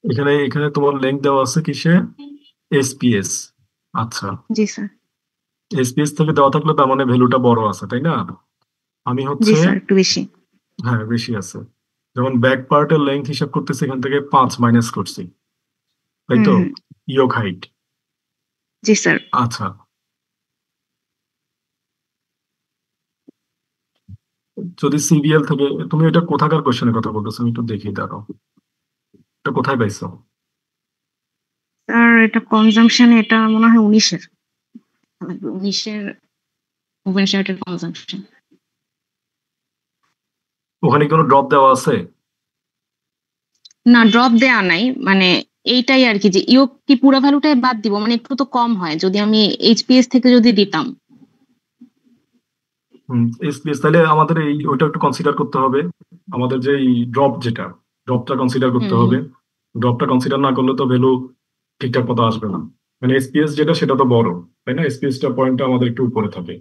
এখানে এখানে তোমার লিংক দেওয়া আছে কিসে? এসপিএস। আচ্ছা, জি স্যার। এসপিএস থেকে দেওয়া থাকলে তার মানে ভ্যালুটা বড় আছে, তাই না? আমি জি হচ্ছে, স্যার একটু বেশি। হ্যাঁ বেশি আছে, যেমন ব্যাক পার্টের লেংথ হিসাব করতেছি, এখান থেকে 5 মাইনাস করছি, তাই তো? হুম। ইয়োগ হাইট। জি স্যার। আচ্ছা, যদি সিবিএল থেকে, তুমি এটা কোথাকার কোশ্চেনের কথা বলতেছো, আমি একটু দেখি দাঁড়াও, এটা কোথায় পাইছো? স্যার এটা কনজাম্পশনে, এটা মনে হয় 19-এর ওভেন শার্টের কনজাম্পশন। ওখানে কোনো ড্রপ দেওয়া আছে? না ড্রপ দেয়া নাই, মানে এইটাই আর কি, যে ইয়োগ কি পুরো ভ্যালুটাই বাদ দিব, মানে একটু তো কম হয় যদি আমি এইচপিএস থেকে যদি দিতাম। এসপিএস, তাহলে আমাদের এই ওইটা একটু কনসিডার করতে হবে, আমাদের যে এই ড্রপটা কনসিডার করতে হুম হবে। ড্রপটা কনসিডার না করলে তো ভ্যালু ঠিকঠাক মতো আসবে না, মানে এসপিএস যেটা সেটা তো বড়, তাই না? এসপিএস টা পয়েন্টটা আমাদের একটু উপরে থাকে,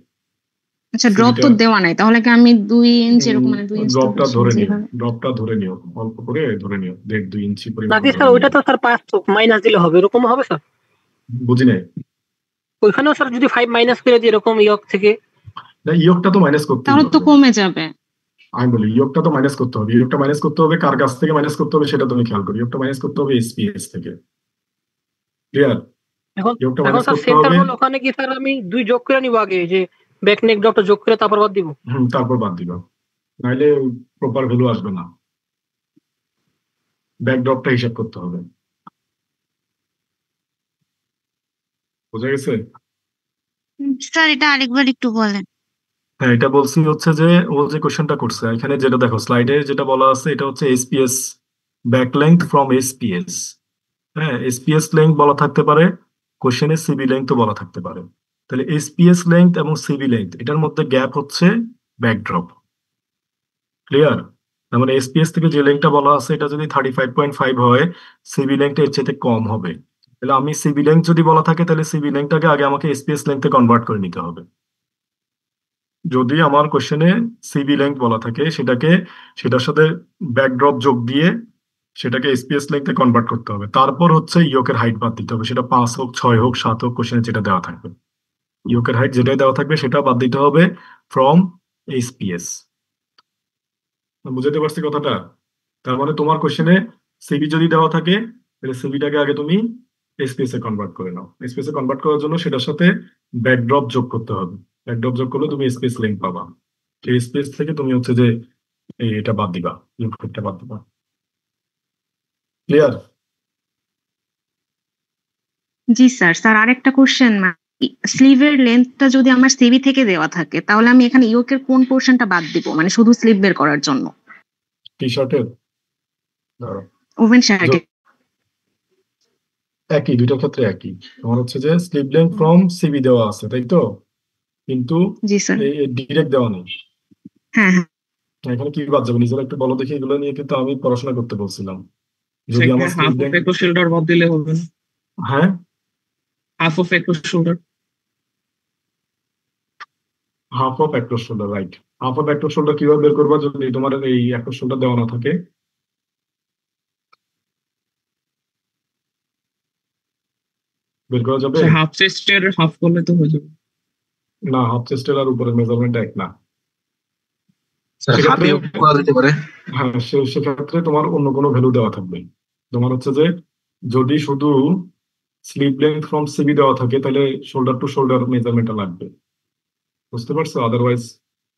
আচ্ছা, ড্রপ তো সিভিটা দেওয়া নাই, তাহলে কি আমি 2 ইঞ্চ এরকম, মানে 2 ইঞ্চ তো ড্রপটা বেশি ধরে নিও, যেভাবে। ড্রপটা ধরে নিও, অল্প করে ধরে নিও, 1.5-2 ইঞ্চি পরিমাণ নাকি ধরে স্যার ওইটা নিও। তো স্যার পাস তো মাইনাস দিলে হবে, এরকম হবে স্যার? বুঝি নাই। ওইখানেও স্যার যদি 5 মাইনাস করে দিই এরকম ইয়ক থেকে? না, ইয়কটা তো মাইনাস করতেই তাহলে তো হবে। কমে যাবে। আমি বলি ইয়কটা তো মাইনাস করতে হবে। ইয়কটা মাইনাস করতে হবে কার কাছ থেকে মাইনাস করতে হবে সেটা তুমি খেয়াল করো। ইয়কটা মাইনাস করতে হবে এসপিএস থেকে। ক্লিয়ার? এখন ইয়কটা এখন মাইনাস স্যার করতে সেন্টার হবে। হল ওখানে কি স্যার আমি 2 যোগ করে নিব আগে, যে ব্যাক নেক ড্রপটা যোগ করে তারপর বাদ দিব? তারপর বাদ দিবা, নাইলে প্রপার ভ্যালু আসবে না। ব্যাকড্রপটা হিসাব করতে হবে। বোঝা গেছে? স্যার এটা আরেকবার একটু বলেন। হ্যাঁ, এটা বলছি হচ্ছে যে ও যে কোশ্চেনটা করছে এখানে, যেটা দেখো স্লাইডে যেটা বলা আছে, এটা হচ্ছে SPS, back length from SPS. হ্যাঁ, এসপিএস লেংথ বলা থাকতে পারে, কোশ্চেনে সিবি লেংথও বলা থাকতে পারে। তাহলে এসপিএস লেংথ এবং সিবি লেংথ এটার মধ্যে গ্যাপ হচ্ছে ব্যাকড্রপ। ক্লিয়ার? তার মানে এসপিএস থেকে যে লেংথটা বলা আছে এটা যদি 35.5 হয়, সিবি লেংথ এর চেয়ে কম হবে। তাহলে আমি সিবি লেংথ যদি বলা থাকে তাহলে সিবি লেংথটাকে আগে আমাকে এসপিএস লেংথে কনভার্ট করে নিতে হবে। যদি আমার কোশ্চেনে সিবি লেংথ বলা থাকে সেটার সাথে ব্যাকড্রপ যোগ দিয়ে সেটাকে এসপিএস লেংথে কনভার্ট করতে হবে। তারপর হচ্ছে ইয়োকের হাইট বাদ দিতে হবে, সেটা 5 হোক 6 হোক 7 হোক, কোশ্চেনে যেটা দেওয়া থাকবে ইয়োকের হাইট যেটাই দেওয়া থাকবে সেটা বাদ দিতে হবে ফ্রম এসপিএস। বুঝাতে পারছি কথাটা? তার মানে তোমার কোশ্চেনে সিবি যদি দেওয়া থাকে তাহলে সিবিটাকে আগে তুমি এসপিএস এ কনভার্ট করে নাও। এসপিএস এ কনভার্ট করার জন্য সেটার সাথে ব্যাকড্রপ যোগ করতে হবে। ব্যাকড্রপ যোগ করলে তুমি এসপিএস লেংথ পাবা। সেই স্পেস থেকে তুমি হচ্ছে যে এটা বাদ দিবা, ইনপুটটা বাদ দিবা। ক্লিয়ার? জি স্যার। স্যার আরেকটা কোশ্চেন, স্লিভের লেন্থটা যদি আমার সিভি থেকে দেওয়া থাকে তাহলে আমি এখানে ইয়োকের কোন পোর্শনটা বাদ দিব, মানে শুধু স্লিভ বের করার জন্য? টি শার্টের ওভেন শার্টে। একই, দুইটার ক্ষেত্রে একই। তোমার হচ্ছে যে স্লিভ লেংথ ফ্রম সিবি দেওয়া আছে, তাই তো? কিন্তু জি স্যার। ডিরেক্ট দেওয়া নেই। হ্যাঁ হ্যাঁ। এখানে কি বাদ যাবে নিজেরা একটু বলো দেখি। এগুলো নিয়ে কিন্তু আমি পড়াশোনা করতে বলছিলাম। যদি সেখানে আমার স্লিভ হাফ অফ লেংথ, একো শোল্ডার বাদ দিলে হবে না? হ্যাঁ, হাফ অফ একো shoulder. Half of across shoulder, right. Half of across shoulder কিভাবে বের করবা যদি তোমার এই অ্যাক্রস শোল্ডার দেওয়া না থাকে? বের করা যাবে? হাফ চেস্টের হাফ করলে তো হয়ে যাবে। না, হাফ চেস্টের আর উপরের মেজারমেন্ট এক না। স্যার সেক্ষেত্রে হাফেও করা যেতে পারে। হ্যাঁ, সেক্ষেত্রে তোমার অন্য কোনো ভ্যালু দেওয়া থাকবে। তোমার হচ্ছে যে যদি শুধু স্লিভ লেংথ ফ্রম সিবি দেওয়া থাকে তাহলে শোল্ডার টু শোল্ডার মেজারমেন্টটা লাগবে। বুঝতে পারছো? আদারওয়াইজ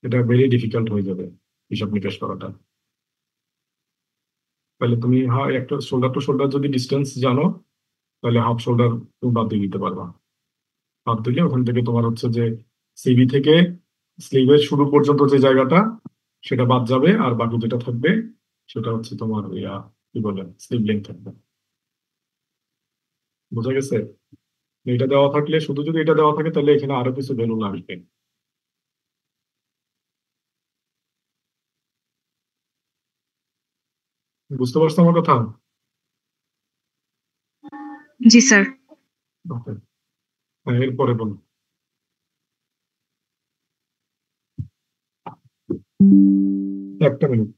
এটা ভেরি ডিফিকাল্ট হয়ে যাবে হিসাব নিকাশ করাটা। তাহলে তুমি একটা শোল্ডার টু শোল্ডার যদি ডিস্টেন্স জানো তাহলে হাফ শোল্ডার তুমি বাদ দিয়ে দিতে পারবা। বাদ দিলে ওখান থেকে তোমার হচ্ছে যে সিবি থেকে স্লিভের শুরু পর্যন্ত যে জায়গাটা সেটা বাদ যাবে, আর বাকি যেটা থাকবে সেটা হচ্ছে তোমার কি বলে স্লিভ লেংথ থাকবে। বোঝা গেছে? এটা দেওয়া থাকলে, শুধু যদি এটা দেওয়া থাকে তাহলে এখানে আরো কিছু ভ্যালু লাগবে। বুঝতে পারছো আমার কথা? জি স্যার। ওকে, এরপরে বলো। একটা মিনিট।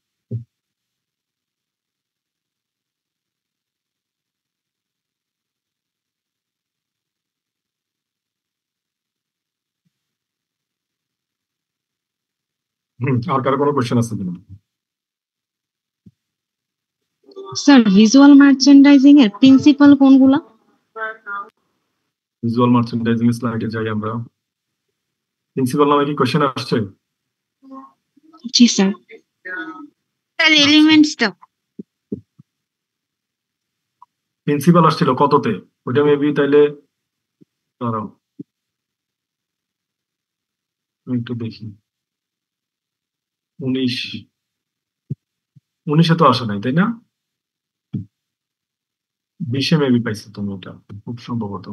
আর কারো কোনো কোয়েশ্চেন আছে কিনা? স্যার ভিজুয়াল মার্চেন্ডাইজিং এর প্রিন্সিপাল কোনগুলা? ভিজুয়াল মার্চেন্ডাইজিং স্লাইডে যাই আমরা। প্রিন্সিপাল নামে কি কোয়েশ্চেন আসছে? জি স্যার। স্যার এলিমেন্টসটা। প্রিন্সিপাল আসছিল কততে? ওটা মেবি তাইলে দাঁড়াও আমি একটু দেখি। 19 তো আসে নাই, তাই না? 20 মেবি পাইছো তুমি, ওটা খুব সম্ভবত।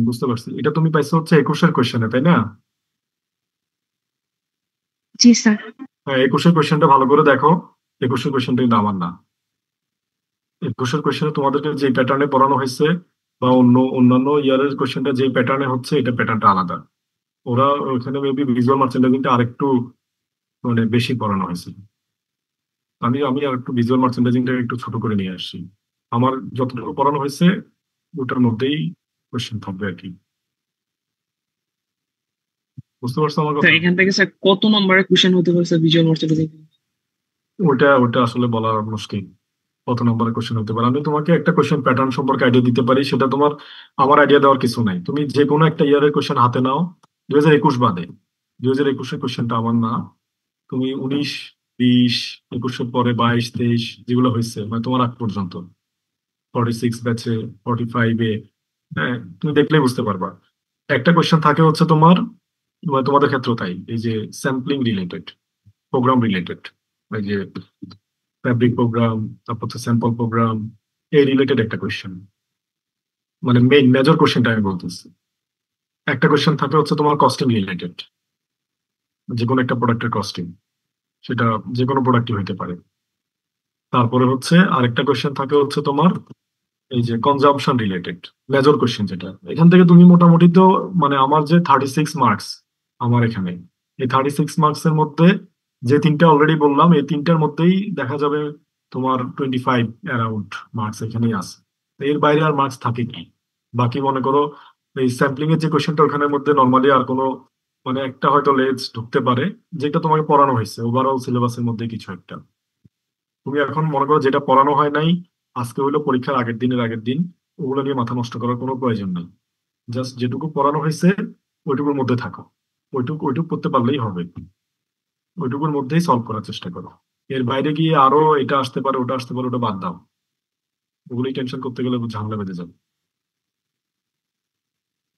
বুঝতে পারছি। এটা তুমি পাইছো হচ্ছে 21-এর কোশ্চেনে, তাই না? জি স্যার। হ্যাঁ, 21-এর কোশ্চেনটা ভালো করে দেখো। 21-এর কোশ্চেনটা কিন্তু আমার না। 21-এর কোশ্চেনে তোমাদেরকে যে প্যাটার্নে পড়ানো হয়েছে বা অন্যান্য ইয়ারের কোশ্চেনটা যে প্যাটার্নে হচ্ছে, এটা প্যাটার্নটা আলাদা। ওরা ওখানে মেবি ভিজুয়াল মার্চেন্ডাইজিংটা আরেকটু মানে বেশি পড়ানো হয়েছে। আমি আমি আর একটু ভিজুয়াল মার্চেন্ডাইজিংটা একটু ছোট করে নিয়ে আসছি। আমার যতটুকু পড়ানো হয়েছে ওটার মধ্যেই কোশ্চেন থাকবে আর কি। বুঝতে পারছো আমার স্যার কথা? এখান থেকে স্যার কত নম্বরের কোশ্চেন হতে পারে স্যার ভিজুয়াল মার্চেন্ডাইজিং? ওটা ওটা আসলে বলা মুশকিল কত নম্বরের কোশ্চেন হতে পারে। আমি তোমাকে একটা কোশ্চেন প্যাটার্ন সম্পর্কে আইডিয়া দিতে পারি, সেটা তোমার আমার আইডিয়া দেওয়ার কিছু নাই। তুমি যে কোনো একটা ইয়ারের কোশ্চেন হাতে নাও, 2021 বাদে। 2021-এর কোশ্চেনটা আমার না। তুমি 19, 20, 21-এর পরে 22, 23 যেগুলো হয়েছে মানে তোমার আগ পর্যন্ত 46 ব্যাচে, 45-এ, হ্যাঁ, তুমি দেখলেই বুঝতে পারবা। একটা কোশ্চেন থাকে হচ্ছে তোমার মানে তোমাদের ক্ষেত্রেও তাই, এই যে স্যাম্পলিং রিলেটেড, প্রোগ্রাম রিলেটেড, এই যে ফ্যাব্রিক প্রোগ্রাম, তারপর হচ্ছে স্যাম্পল প্রোগ্রাম, এই রিলেটেড একটা কোশ্চেন, মানে মেইন মেজর কোশ্চেনটা আমি বলতেছি। একটা কোশ্চেন থাকে হচ্ছে তোমার কস্টিং রিলেটেড, যে কোনো একটা প্রোডাক্টের কস্টিং, সেটা যে কোনো প্রোডাক্টই হইতে পারে। তারপরে হচ্ছে আরেকটা কোশ্চেন থাকে হচ্ছে তোমার এই যে কনজাম্পশন রিলেটেড, মেজর কোশ্চেন যেটা। এখান থেকে তুমি মোটামুটি তো মানে আমার যে 36 মার্কস আমার এখানে, এই 36 মার্কস এর মধ্যে যে তিনটা অলরেডি বললাম, এই তিনটার মধ্যেই দেখা যাবে তোমার 25 অ্যারাউন্ড মার্কস এখানেই আছে। তো এর বাইরে আর মার্কস থাকে কি? বাকি মনে করো এই স্যাম্পলিং এর যে কোশ্চেনটা, ওখানের মধ্যে নর্মালি আর কোনো মানে একটা হয়তো লেজ ঢুকতে পারে, যেটা তোমাকে পড়ানো হয়েছে ওভারঅল সিলেবাসের মধ্যে কিছু একটা। তুমি এখন মনে করো যেটা পড়ানো হয় নাই, আজকে হইলো পরীক্ষার আগের দিন, ওগুলো নিয়ে মাথা নষ্ট করার কোনো প্রয়োজন নেই। জাস্ট যেটুকু পড়ানো হয়েছে ওইটুকুর মধ্যে থাকো, ওইটুকু করতে পারলেই হবে। ওইটুকুর মধ্যেই সলভ করার চেষ্টা করো। এর বাইরে গিয়ে আরো এটা আসতে পারে, ওটা আসতে পারে, ওটা বাদ দাও। ওগুলোই টেনশন করতে গেলে ঝামেলা বেঁধে যাবে।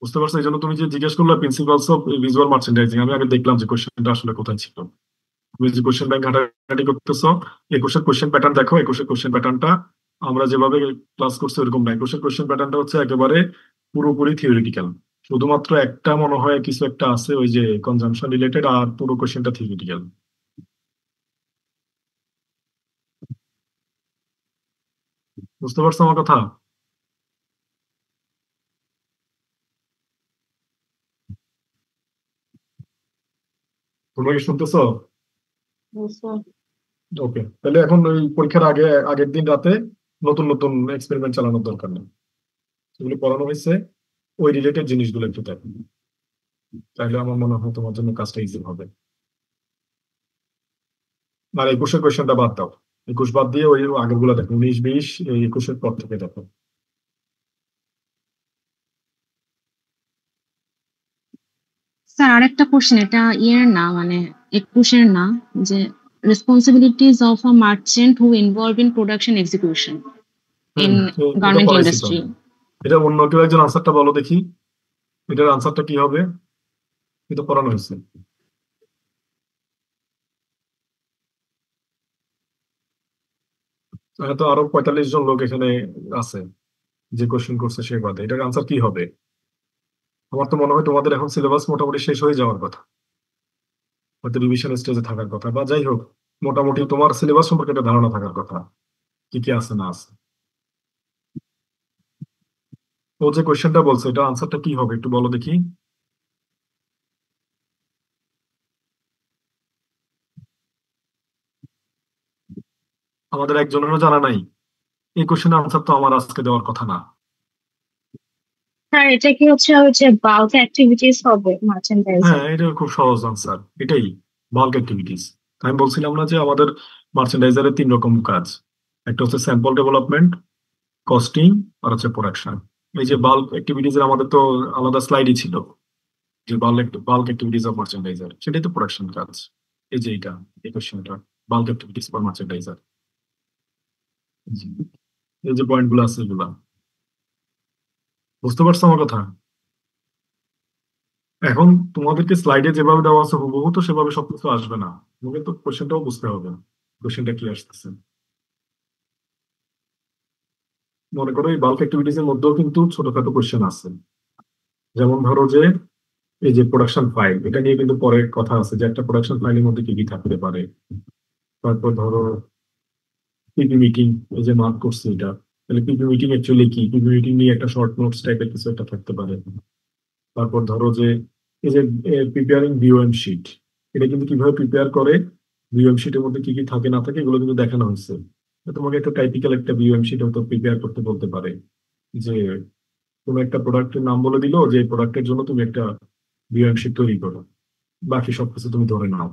বুঝতে পারছো? এই জন্য তুমি যে জিজ্ঞেস করলে প্রিন্সিপালস অফ ভিজুয়াল মার্চেন্ডাইজিং, আমি আগে দেখলাম যে কোশ্চেনটা আসলে কোথায় ছিল। তুমি যে কোশ্চেন ব্যাংক ঘাটাঘাটি করতেছো, 21-এর কোশ্চেন প্যাটার্ন দেখো। 21-এর কোশ্চেন প্যাটার্নটা আমরা যেভাবে ক্লাস করছি ওরকম না। 21-এর কোশ্চেন প্যাটার্নটা হচ্ছে একেবারে পুরোপুরি থিওরিটিক্যাল। শুধুমাত্র একটা মনে হয় কিছু একটা আছে ওই যে কনজাম্পশন রিলেটেড, আর পুরো কোশ্চেনটা থিওরিটিক্যাল। বুঝতে পারছো আমার কথা? তোমরা কি শুনতেছো? ওকে, তাহলে এখন ওই পরীক্ষার আগের দিন রাতে নতুন নতুন এক্সপেরিমেন্ট চালানোর দরকার নেই। যেগুলো পড়ানো হয়েছে ওই রিলেটেড জিনিসগুলো একটু দেখো, তাহলে আমার মনে হয় তোমার জন্য কাজটা ইজি হবে। আর 21-এর কোয়েশ্চেনটা বাদ দাও। 21 বাদ দিয়ে ওই আগের গুলো দেখো, 19, 20, এই 21-এর পর থেকে দেখো। স্যার আরেকটা কোশ্চেন, এটা ইয়ের না মানে 21-এর না, যে responsibilities of a merchant who involve in production execution in এটা গার্মেন্ট পড়াইছি তো ইন্ডাস্ট্রি। আমি। এটা অন্য কেউ একজন আনসারটা বলো দেখি, এটার আনসারটা কি হবে? এটা পড়ানো হয়েছে। তো আরো 45 জন লোক এখানে আছে যে কোশ্চেন করছে সে বাদে, এটার আনসার কি হবে? আমার তো মনে হয় তোমাদের এখন সিলেবাস মোটামুটি শেষ হয়ে যাওয়ার কথা, হয়তো রিভিশন স্টেজে থাকার কথা, বা যাই হোক মোটামুটি তোমার সিলেবাস সম্পর্কে একটা ধারণা থাকার কথা কি কি আছে না আছে। ও যে কোশ্চেনটা বলছে এটা আনসারটা কি হবে একটু বলো দেখি। আমাদের একজনেরও জানা নাই। এই কোশ্চেনের আনসার তো আমার আজকে দেওয়ার কথা না। স্যার এটা কি হচ্ছে ওই যে বাল্ক অ্যাক্টিভিটিস হবে মার্চেন্ডাইজিং? হ্যাঁ, এটা খুব সহজ আনসার, এটাই বাল্ক অ্যাক্টিভিটিস। আমি বলছিলাম না যে আমাদের মার্চেন্ডাইজারের 3 রকম কাজ, একটা হচ্ছে স্যাম্পল ডেভেলপমেন্ট, কস্টিং, আর হচ্ছে প্রোডাকশন। এই যে বাল্ক অ্যাক্টিভিটিস এর আমাদের তো আলাদা স্লাইডই ছিল, যে বাল্ক অ্যাক্টিভিটিস অফ মার্চেন্ডাইজার, সেটাই তো প্রোডাকশন কাজ। এই যে এটা, এই কোশ্চেনটা বাল্ক অ্যাক্টিভিটিস ফর মার্চেন্ডাইজার, এই যে পয়েন্ট গুলো আছে এগুলা। বুঝতে পারছো আমার কথা? এখন তোমাদেরকে স্লাইডে যেভাবে দেওয়া আছে হুবহু তো সেভাবে সবকিছু আসবে না, তোমাকে তো কোশ্চেনটাও বুঝতে হবে, কোশ্চেনটা কি আসতেছে। মনে করো এই বাল্ক অ্যাক্টিভিটিস এর মধ্যেও কিন্তু ছোটখাটো কোশ্চেন আছে, যেমন ধরো যে এই যে প্রোডাকশন ফাইল, এটা নিয়ে কিন্তু পরে কথা আছে যে একটা প্রোডাকশন ফাইলের মধ্যে কি কি থাকতে পারে। তারপর ধরো পিপি মিটিং, এই যে মার্ক করছে এটা, তাহলে পিপি মিটিং অ্যাকচুয়ালি কি, পিপি মিটিং নিয়ে একটা শর্ট নোটস টাইপের কিছু একটা থাকতে পারে। তারপর ধরো যে এই যে প্রিপেয়ারিং বিওএম শিট, এটা কিন্তু কিভাবে প্রিপেয়ার করে, বিওএম শিটের মধ্যে কি কি থাকে না থাকে এগুলো কিন্তু দেখানো হয়েছে। তো তোমাকে একটা টাইপিক্যাল একটা বিওএম শিট হয়তো প্রিপেয়ার করতে বলতে পারে, যে কোনো একটা প্রোডাক্টের নাম বলে দিলো যে প্রোডাক্টের জন্য তুমি একটা বিওএম শিট তৈরি করো, বাকি সবকিছু তুমি ধরে নাও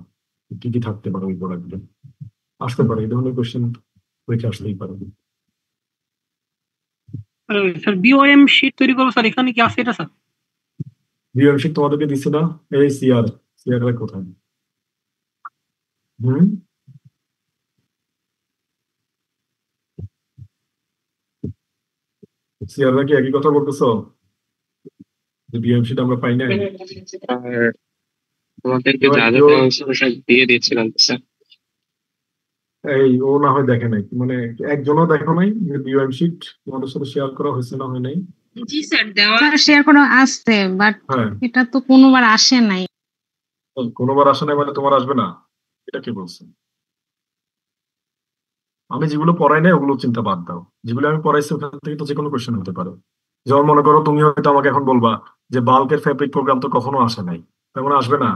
কি কি থাকতে পারে ওই প্রোডাক্টে। আসতে পারে এই ধরনের কোয়েশ্চেন পরীক্ষা আসতেই পারে। স্যার বিওএম শিট তৈরি করবো স্যার, এখানে কি আছে এটা স্যার? বিওএম শিট তোমাদেরকে দিচ্ছে না, এই সিআর কোথায়? হুম, সিআররা কি একই কথা বলতেছো যে বিওএম শিট আমরা পাই নাই? আর তোমাদেরকে কেউ যা যা কেউ দেওয়া হয়েছিল স্যার দিয়ে দিয়েছিলাম স্যার। এই ও না হয় দেখে নাই, মানে একজনও দেখো নাই যে বিওএম শিট তোমাদের সাথে শেয়ার করা হয়েছে না হয় নাই? জি স্যার দেওয়া স্যার শেয়ার করা আসছে, বাট হ্যাঁ, এটা তো কোনোবার আসে নাই। কোনোবার আসে নাই মানে তোমার আসবে না, এটা কি বলছো? আমি যেগুলো পড়াই নাই ওগুলো চিন্তা বাদ দাও, যেগুলো আমি পড়াইছি ওখান থেকে তো যে কোনো কোয়েশ্চেন হতে পারে। যেমন মনে করো তুমি হয়তো আমাকে এখন বলবা যে বাল্কের ফেব্রিক প্রোগ্রাম তো কখনো আসে নাই, তার মানে আসবে না।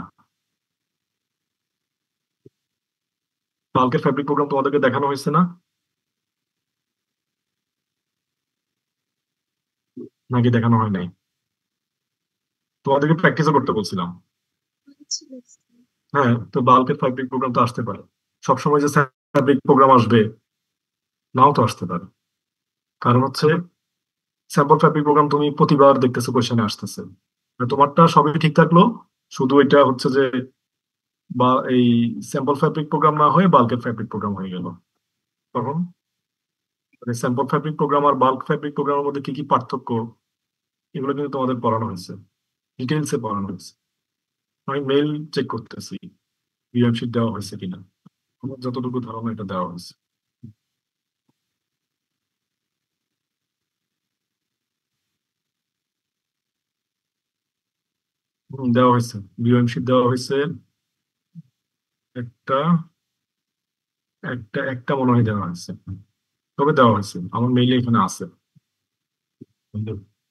বাল্কের ফেব্রিক প্রোগ্রাম তোমাদেরকে দেখানো হয়েছে না, নাকি দেখানো হয় নাই? তোমাদেরকে প্র্যাকটিসও করতে বলছিলাম। হ্যাঁ, তো বাল্কের ফেব্রিক প্রোগ্রাম তো আসতে পারে। সবসময় যে ফেব্রিক প্রোগ্রাম আসবে নাও তো আসতে পারে, কারণ হচ্ছে স্যাম্পল ফেব্রিক প্রোগ্রাম তুমি প্রতিবার দেখতেছো কোয়েশ্চেনে আসতেছে। তোমারটা সবই ঠিক থাকলো, শুধু এটা হচ্ছে যে বা এই স্যাম্পল ফেব্রিক প্রোগ্রাম না হয়ে বাল্কের ফেব্রিক প্রোগ্রাম হয়ে গেল, তখন স্যাম্পল ফেব্রিক প্রোগ্রাম আর বাল্ক ফেব্রিক প্রোগ্রামের মধ্যে কি কি পার্থক্য এগুলো কিন্তু তোমাদের পড়ানো হয়েছে, ডিটেলসে পড়ানো হয়েছে। আমি মেইল চেক করতেছি বিএম শিট দেওয়া হয়েছে কিনা, আমার যতটুকু ধারণা এটা দেওয়া হয়েছে। দেওয়া হয়েছে, বিএম শিট দেওয়া হয়েছে একটা একটা একটা মনে হয় দেওয়া হয়েছে, তবে দেওয়া হয়েছে আমার মেইলে এখানে আছে,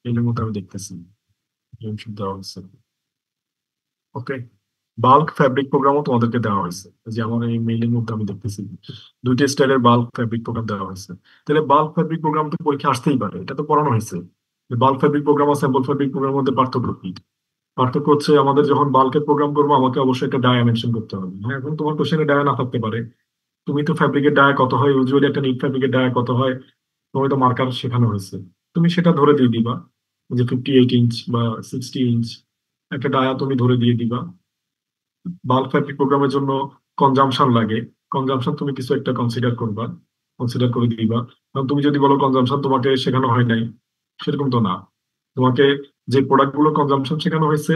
মেইলের মতো আমি দেখতেছি বিএম শিট দেওয়া হয়েছে। ওকে, বাল্ক ফ্যাব্রিক প্রোগ্রামও তোমাদেরকে দেওয়া হয়েছে, যে আমার এই মেইলের মধ্যে আমি দেখতেছি দুইটা স্টাইলের বাল্ক ফ্যাব্রিক প্রোগ্রাম দেওয়া হয়েছে। তাহলে বাল্ক ফ্যাব্রিক প্রোগ্রাম তো পরীক্ষা আসতেই পারে, এটা তো পড়ানো হয়েছে। বাল্ক ফ্যাব্রিক প্রোগ্রাম আর স্যাম্পল ফ্যাব্রিক প্রোগ্রামের মধ্যে পার্থক্য কি? পার্থক্য হচ্ছে আমাদের যখন বাল্কের প্রোগ্রাম করবো আমাকে অবশ্যই একটা ডায়া মেনশন করতে হবে। হ্যাঁ, এখন তোমার কোশ্চেনে ডায়া না থাকতে পারে, তুমি তো ফ্যাব্রিকের ডায়া কত হয়, ইউজুয়ালি একটা নিট ফ্যাব্রিকের ডায়া কত হয় তোমাকে তো মার্কার শেখানো হয়েছে, তুমি সেটা ধরে দিয়ে দিবা যে 58 ইঞ্চ বা 60 ইঞ্চ একটা ডায়া তুমি ধরে দিয়ে দিবা। বাল্ক ফ্যাব্রিক প্রোগ্রামের জন্য কনজাম্পশন লাগে, কনজাম্পশন তুমি কিছু একটা কনসিডার করবা, কনসিডার করে দিবা। কারণ তুমি যদি বলো কনজাম্পশন তোমাকে শেখানো হয় নাই, সেরকম তো না। তোমাকে যে প্রোডাক্ট গুলো কনজাম্পশন শেখানো হয়েছে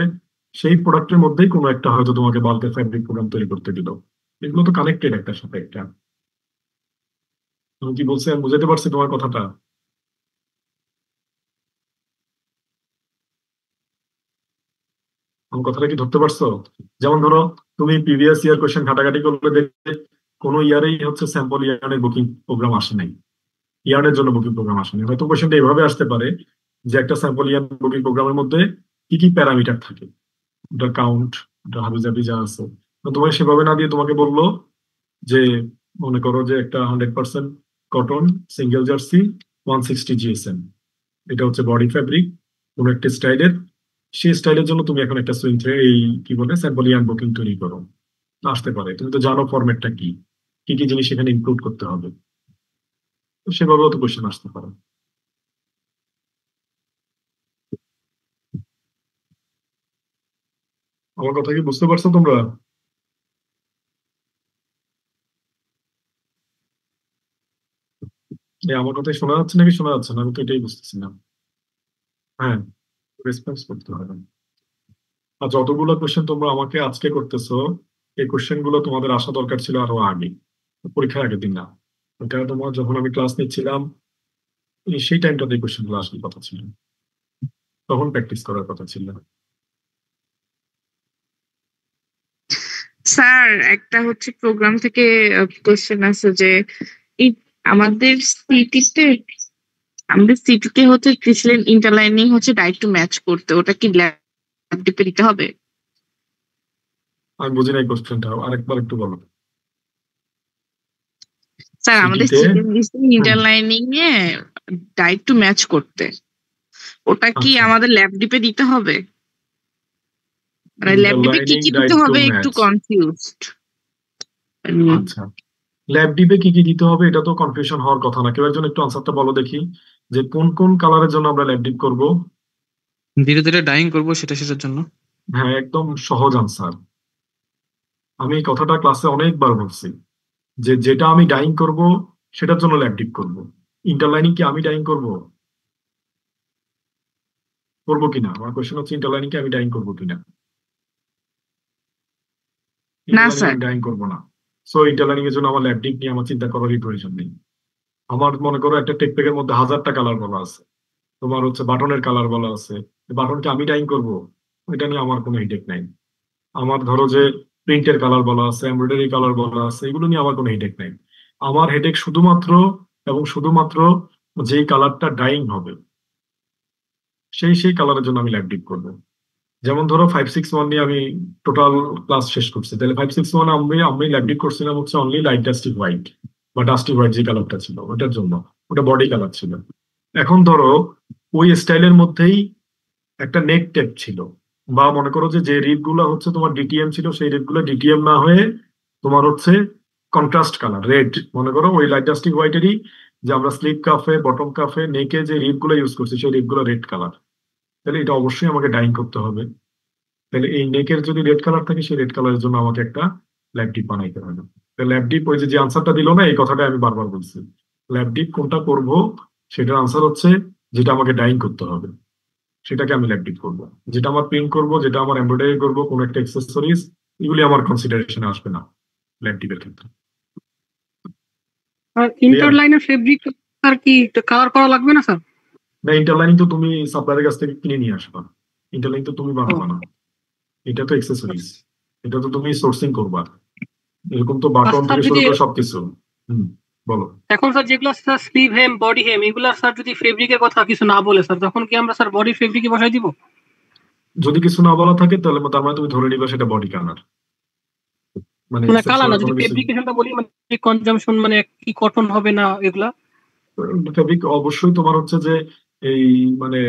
সেই প্রোডাক্টের মধ্যেই কোনো একটা হয়তো তোমাকে বাল্কের ফ্যাব্রিক প্রোগ্রাম তৈরি করতে দিল, এগুলো তো কানেক্টেড একটার সাথে একটা। তুমি কি বলছো আমি বুঝাতে পারছি তোমার কথাটা? আমার কথাটা কি ধরতে পারছো? যেমন ধরো তুমি প্রিভিয়াস ইয়ার কোয়েশ্চেন ঘাটাঘাটি করলে দেখবে কোনো ইয়ারেই হচ্ছে স্যাম্পল ইয়ারের বুকিং প্রোগ্রাম আসে নাই, ইয়ার্নের জন্য বুকিং প্রোগ্রাম আসেনি। হয়তো কোশ্চেনটা এইভাবে আসতে পারে যে একটা স্যাম্পল ইয়ার বুকিং প্রোগ্রামের মধ্যে কি কি প্যারামিটার থাকে, ওটা কাউন্ট, ওটা হাবিজাবি যা আছে, তো তোমাকে সেভাবে না দিয়ে তোমাকে বললো যে মনে করো যে একটা 100% কটন সিঙ্গেল জার্সি 160 GSM, এটা হচ্ছে বডি ফ্যাব্রিক কোন একটা স্টাইলের, সেই স্টাইলের জন্য তুমি এখন একটা সুইং থ্রেড এই কি বলে স্যাম্পল ইয়ার বুকিং তৈরি করো। আসতে পারে, তুমি তো জানো ফরম্যাটটা কি, কি কি জিনিস এখানে ইনক্লুড করতে হবে, তো সেভাবেও তো কোশ্চেন আসতে পারে। আমার কথা কি বুঝতে পারছো তোমরা? আমার কথাই শোনা যাচ্ছে নাকি শোনা যাচ্ছে না, আমি তো এটাই বুঝতেছি না। হ্যাঁ, রেসপন্স করতে হবে। আর যতগুলো কোশ্চেন তোমরা আমাকে আজকে করতেছো এই কোশ্চেন গুলো তোমাদের আসা দরকার ছিল আরো আগে, পরীক্ষার আগের দিন না। এটা তোমার যখন আমি ক্লাস নিচ্ছিলাম সেই টাইমটাতে এই কোশ্চেন গুলো আসার কথা ছিল। তখন প্র্যাকটিস করার কথা ছিল। স্যার একটা হচ্ছে প্রোগ্রাম থেকে কোশ্চেন আছে যে আমাদের সিটিতে হচ্ছে ক্রিসলিন ইন্টারলাইনিং হচ্ছে ডাইট টু ম্যাচ করতে, ওটা কি ল্যাব ডিপে দিতে হবে? আমি বুঝি নাই কোশ্চেনটা, আরেকবার একটু বলো। স্যার আমাদের সিটিতে ইন্টারলাইনিং এ ডাইট টু ম্যাচ করতে, ওটা কি আচ্ছা, আমাদের ল্যাব ডিপে দিতে হবে? মানে ল্যাব ডিপে কি ইন্টারলাইনিং কি ডাইট দিতে টু হবে একটু ম্যাচ। কনফিউজড। আচ্ছা, ল্যাব ডিপে কি কি দিতে হবে এটা তো কনফিউশন হওয়ার কথা না। কেউ একজন একটু আনসারটা বলো দেখি, যে কোন কোন কালারের জন্য আমরা ল্যাব ডিপ করব। ধীরে ধীরে ডাইং করবো সেটার জন্য। হ্যাঁ, একদম সহজ আনসার। আমি এই কথাটা ক্লাসে অনেকবার বলছি যে যেটা আমি ডাইং করব সেটার জন্য ল্যাব ডিপ করব। ইন্টারলাইনিং কি আমি ডাইং করব কিনা, আমার কোয়েশ্চেন হচ্ছে ইন্টারলাইনিং কি আমি ডাইং করব কিনা। না ইন্টারলাইনিং স্যার, আমি ডাইং করব না। সো ইন্টারলাইনিং এর জন্য আমার ল্যাব ডিপ নিয়ে আমার চিন্তা করারই প্রয়োজন নেই। আমার মনে করো একটা টেক প্যাকের মধ্যে 1000টা কালার বলা আছে, তোমার হচ্ছে বাটনের কালার বলা আছে, বাটনকে আমি ডাইং করব, এটা নিয়ে আমার কোনো হেডেক নাই। আমার ধরো যে প্রিন্টের কালার বলা আছে, এমব্রয়ডারি কালার বলা আছে, এগুলো নিয়ে আমার কোনো হেডেক নাই। আমার হেডেক শুধুমাত্র এবং শুধুমাত্র যেই কালারটা ডাইং হবে সেই কালারের জন্য আমি ল্যাব ডিপ করবো। যেমন ধরো 561 নিয়ে আমি টোটাল ক্লাস শেষ করছি, তাহলে 561 আমি ল্যাব ডিপ করছিলাম হচ্ছে অনলি লাইট ডাস্টি হোয়াইট বা ডাস্টি হোয়াইট যে কালারটা ছিল ওটার জন্য, ওটা বডি কালার ছিল। এখন ধরো ওই স্টাইলের মধ্যেই একটা নেক টেপ ছিল, বা মনে করো যে যে রিপ গুলো হচ্ছে তোমার ডিটিএম ছিল সেই রিপ গুলো ডিটিএম না হয়ে তোমার হচ্ছে কন্ট্রাস্ট কালার রেড, মনে করো ওই লাইট ডাস্টি হোয়াইটেরই যে আমরা স্লিপ কাফে বটম কাফে নেকে যে রিপ গুলো ইউজ করছি সেই রিপ গুলো রেড কালার, তাহলে এটা অবশ্যই আমাকে ডাইং করতে হবে। তাহলে এই নেকের যদি রেড কালার থাকে সেই রেড কালারের জন্য আমাকে একটা ল্যাব ডিপ বানাইতে হবে। ল্যাব ডিপ ওই যে আনসারটা দিল না, এই কথাটা আমি বারবার বলছি, ল্যাব ডিপ কোনটা করব সেটার আনসার হচ্ছে যেটা আমাকে ডাইং করতে হবে সেটাকে আমি ল্যাব ডিপ করবো। যেটা আমার প্রিন্ট করব, যেটা আমার এমব্রয়ডারি করবো, কোন একটা অ্যাক্সেসরিজ, এগুলি আমার কনসিডারেশনে আসবে না ল্যাব ডিপের ক্ষেত্রে। আর ইন্টারলাইনের ফেব্রিক আর কি কালার করা লাগবে না স্যার? না, ইন্টারলাইনিং তো তুমি সাপ্লায়ারের কাছ থেকে কিনে নিয়ে আসবা, ইন্টারলাইন তো তুমি বানাবা না, এটা তো অ্যাক্সেসরিজ, এটা তো তুমি সোর্সিং করবা। এরকম তো বাটন স্যার থেকে শুরু যদি করে সবকিছু। বলো। এখন স্যার যেগুলো স্যার স্লিভ হেম বডি হেম এগুলা স্যার যদি ফেব্রিকের কথা কিছু না বলে স্যার, তখন কি আমরা স্যার বডি ফেব্রিকই বসাই দিব? যদি কিছু না বলা থাকে তাহলে তার মানে তুমি ধরে নিবা সেটা বডি কালার, মানে মানে এক্সেস কালার না, করার যদি কোনো কিছু। ফেব্রিকেশনটা বলি মানে কনজাম্পশন মানে কি কটন হবে না এগুলা? ফেব্রিক অবশ্যই তোমার হচ্ছে যে এই মানে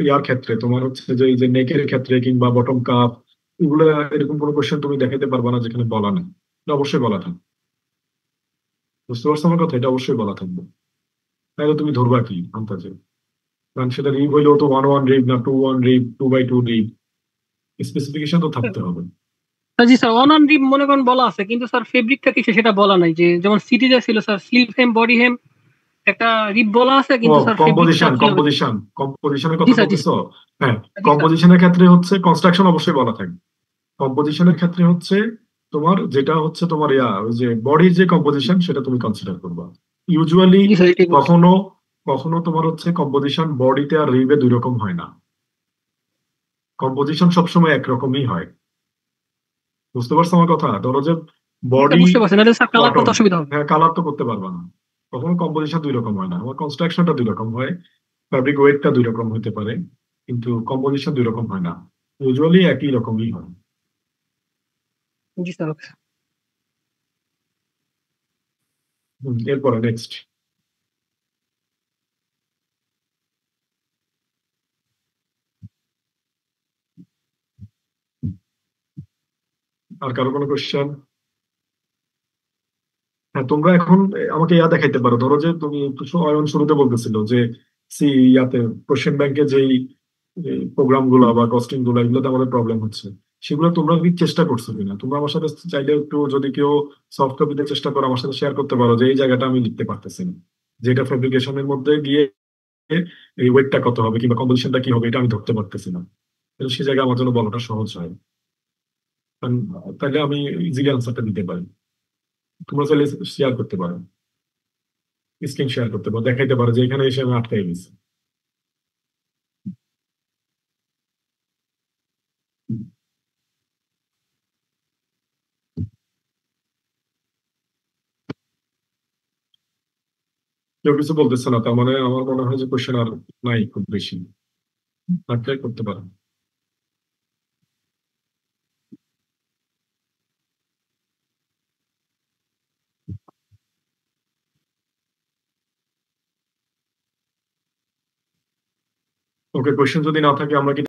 ইয়ার ক্ষেত্রে তোমার হচ্ছে যে এই যে নেকের ক্ষেত্রে কিংবা বটম কাপ এগুলো এরকম কোনো কোশ্চেন তুমি দেখাইতে পারবা না যেখানে বলা নেই, এটা অবশ্যই বলা থাকবে। বুঝতে পারছো আমার কথা, এটা অবশ্যই বলা থাকবে, তাহলে তুমি ধরবা কি আন্দাজে, কারণ সেটা রিপ হইলেও তো 1 রিপ না 2 রিপ 2x2 রিপ, স্পেসিফিকেশন তো থাকতে হবে। জি স্যার, অন অন রিপ মনে করেন বলা আছে, কিন্তু স্যার ফেব্রিকটা কিসে সেটা বলা নাই। যে যেমন সিটিতে ছিল স্যার স্লিভ হেম বডি হেম একটা রিপ বলা আছে, ও কিন্তু স্যার ফেব্রিকটা কম্পোজিশন কি হবে? কম্পোজিশনের জি কথা স্যার, জি বলতেছো। হ্যাঁ, স্যার। কম্পোজিশনের ক্ষেত্রে হচ্ছে কনস্ট্রাকশন অবশ্যই বলা থাকবে। কম্পোজিশনের ক্ষেত্রে হচ্ছে তোমার যেটা হচ্ছে তোমার ওই যে বডির যে কম্পোজিশন সেটা তুমি কনসিডার করবা। ইউজুয়ালি জি স্যার, এটাই বলছি। কখনো কখনো তোমার হচ্ছে কম্পোজিশন বডিতে আর রিবে দুই রকম হয় না, কম্পোজিশন সবসময় একরকমই হয়। বুঝতে পারছো আমার কথা, ধরো যে বডি বুঝতে পারছেন, নাহলে স্যার কালার কটন, করতে অসুবিধা হবে। হ্যাঁ কালার তো করতে পারবা না। কখনো কম্পোজিশন দুই রকম হয় না, আমার কনস্ট্রাকশনটা দুই রকম হয়, ফ্যাব্রিক ওয়েটটা দুই রকম হতে পারে, কিন্তু কম্পোজিশন দুই রকম হয় না, ইউজুয়ালি একই রকমই হয়। জি স্যার, ওকে। এরপরে নেক্সট। আর কারো কোনো কোশ্চেন? হ্যাঁ, তোমরা এখন আমাকে দেখাইতে পারো, ধরো যে তুমি অয়ন শুরুতে বলতেছিল যে ইয়াতে কোশ্চেন ব্যাংকে যেই প্রোগ্রাম গুলো বা কস্টিং গুলো এগুলোতে আমাদের প্রবলেম হচ্ছে, সেগুলো তোমরা কি চেষ্টা করছো কিনা? তোমরা আমার সাথে চাইলে একটু যদি কেউ সফট কপিতে চেষ্টা করো আমার সাথে শেয়ার করতে পারো যে এই জায়গাটা আমি লিখতে পারতেছি না, যেটা ফেব্রিকেশনের মধ্যে গিয়ে এই ওয়েটটা কত হবে কিংবা কম্পোজিশনটা কি হবে এটা আমি ধরতে পারতেছি না, তাহলে সেই জায়গায় আমার জন্য বলাটা সহজ হয়, তাহলে আমি ইজিলি আনসারটা দিতে পারি। তোমরা চাইলে শেয়ার করতে পারো, স্ক্রিন শেয়ার করতে পারো, দেখাইতে পারো যে এখানে এসে আমি আটকে গেছি। কেউ কিছু বলতেছে না, তার মানে আমার মনে হয় যে কোশ্চেন আর নাই খুব বেশি, আর ট্রাই করতে পারেন। ওকে, কোশ্চেন যদি না থাকে আমরা কি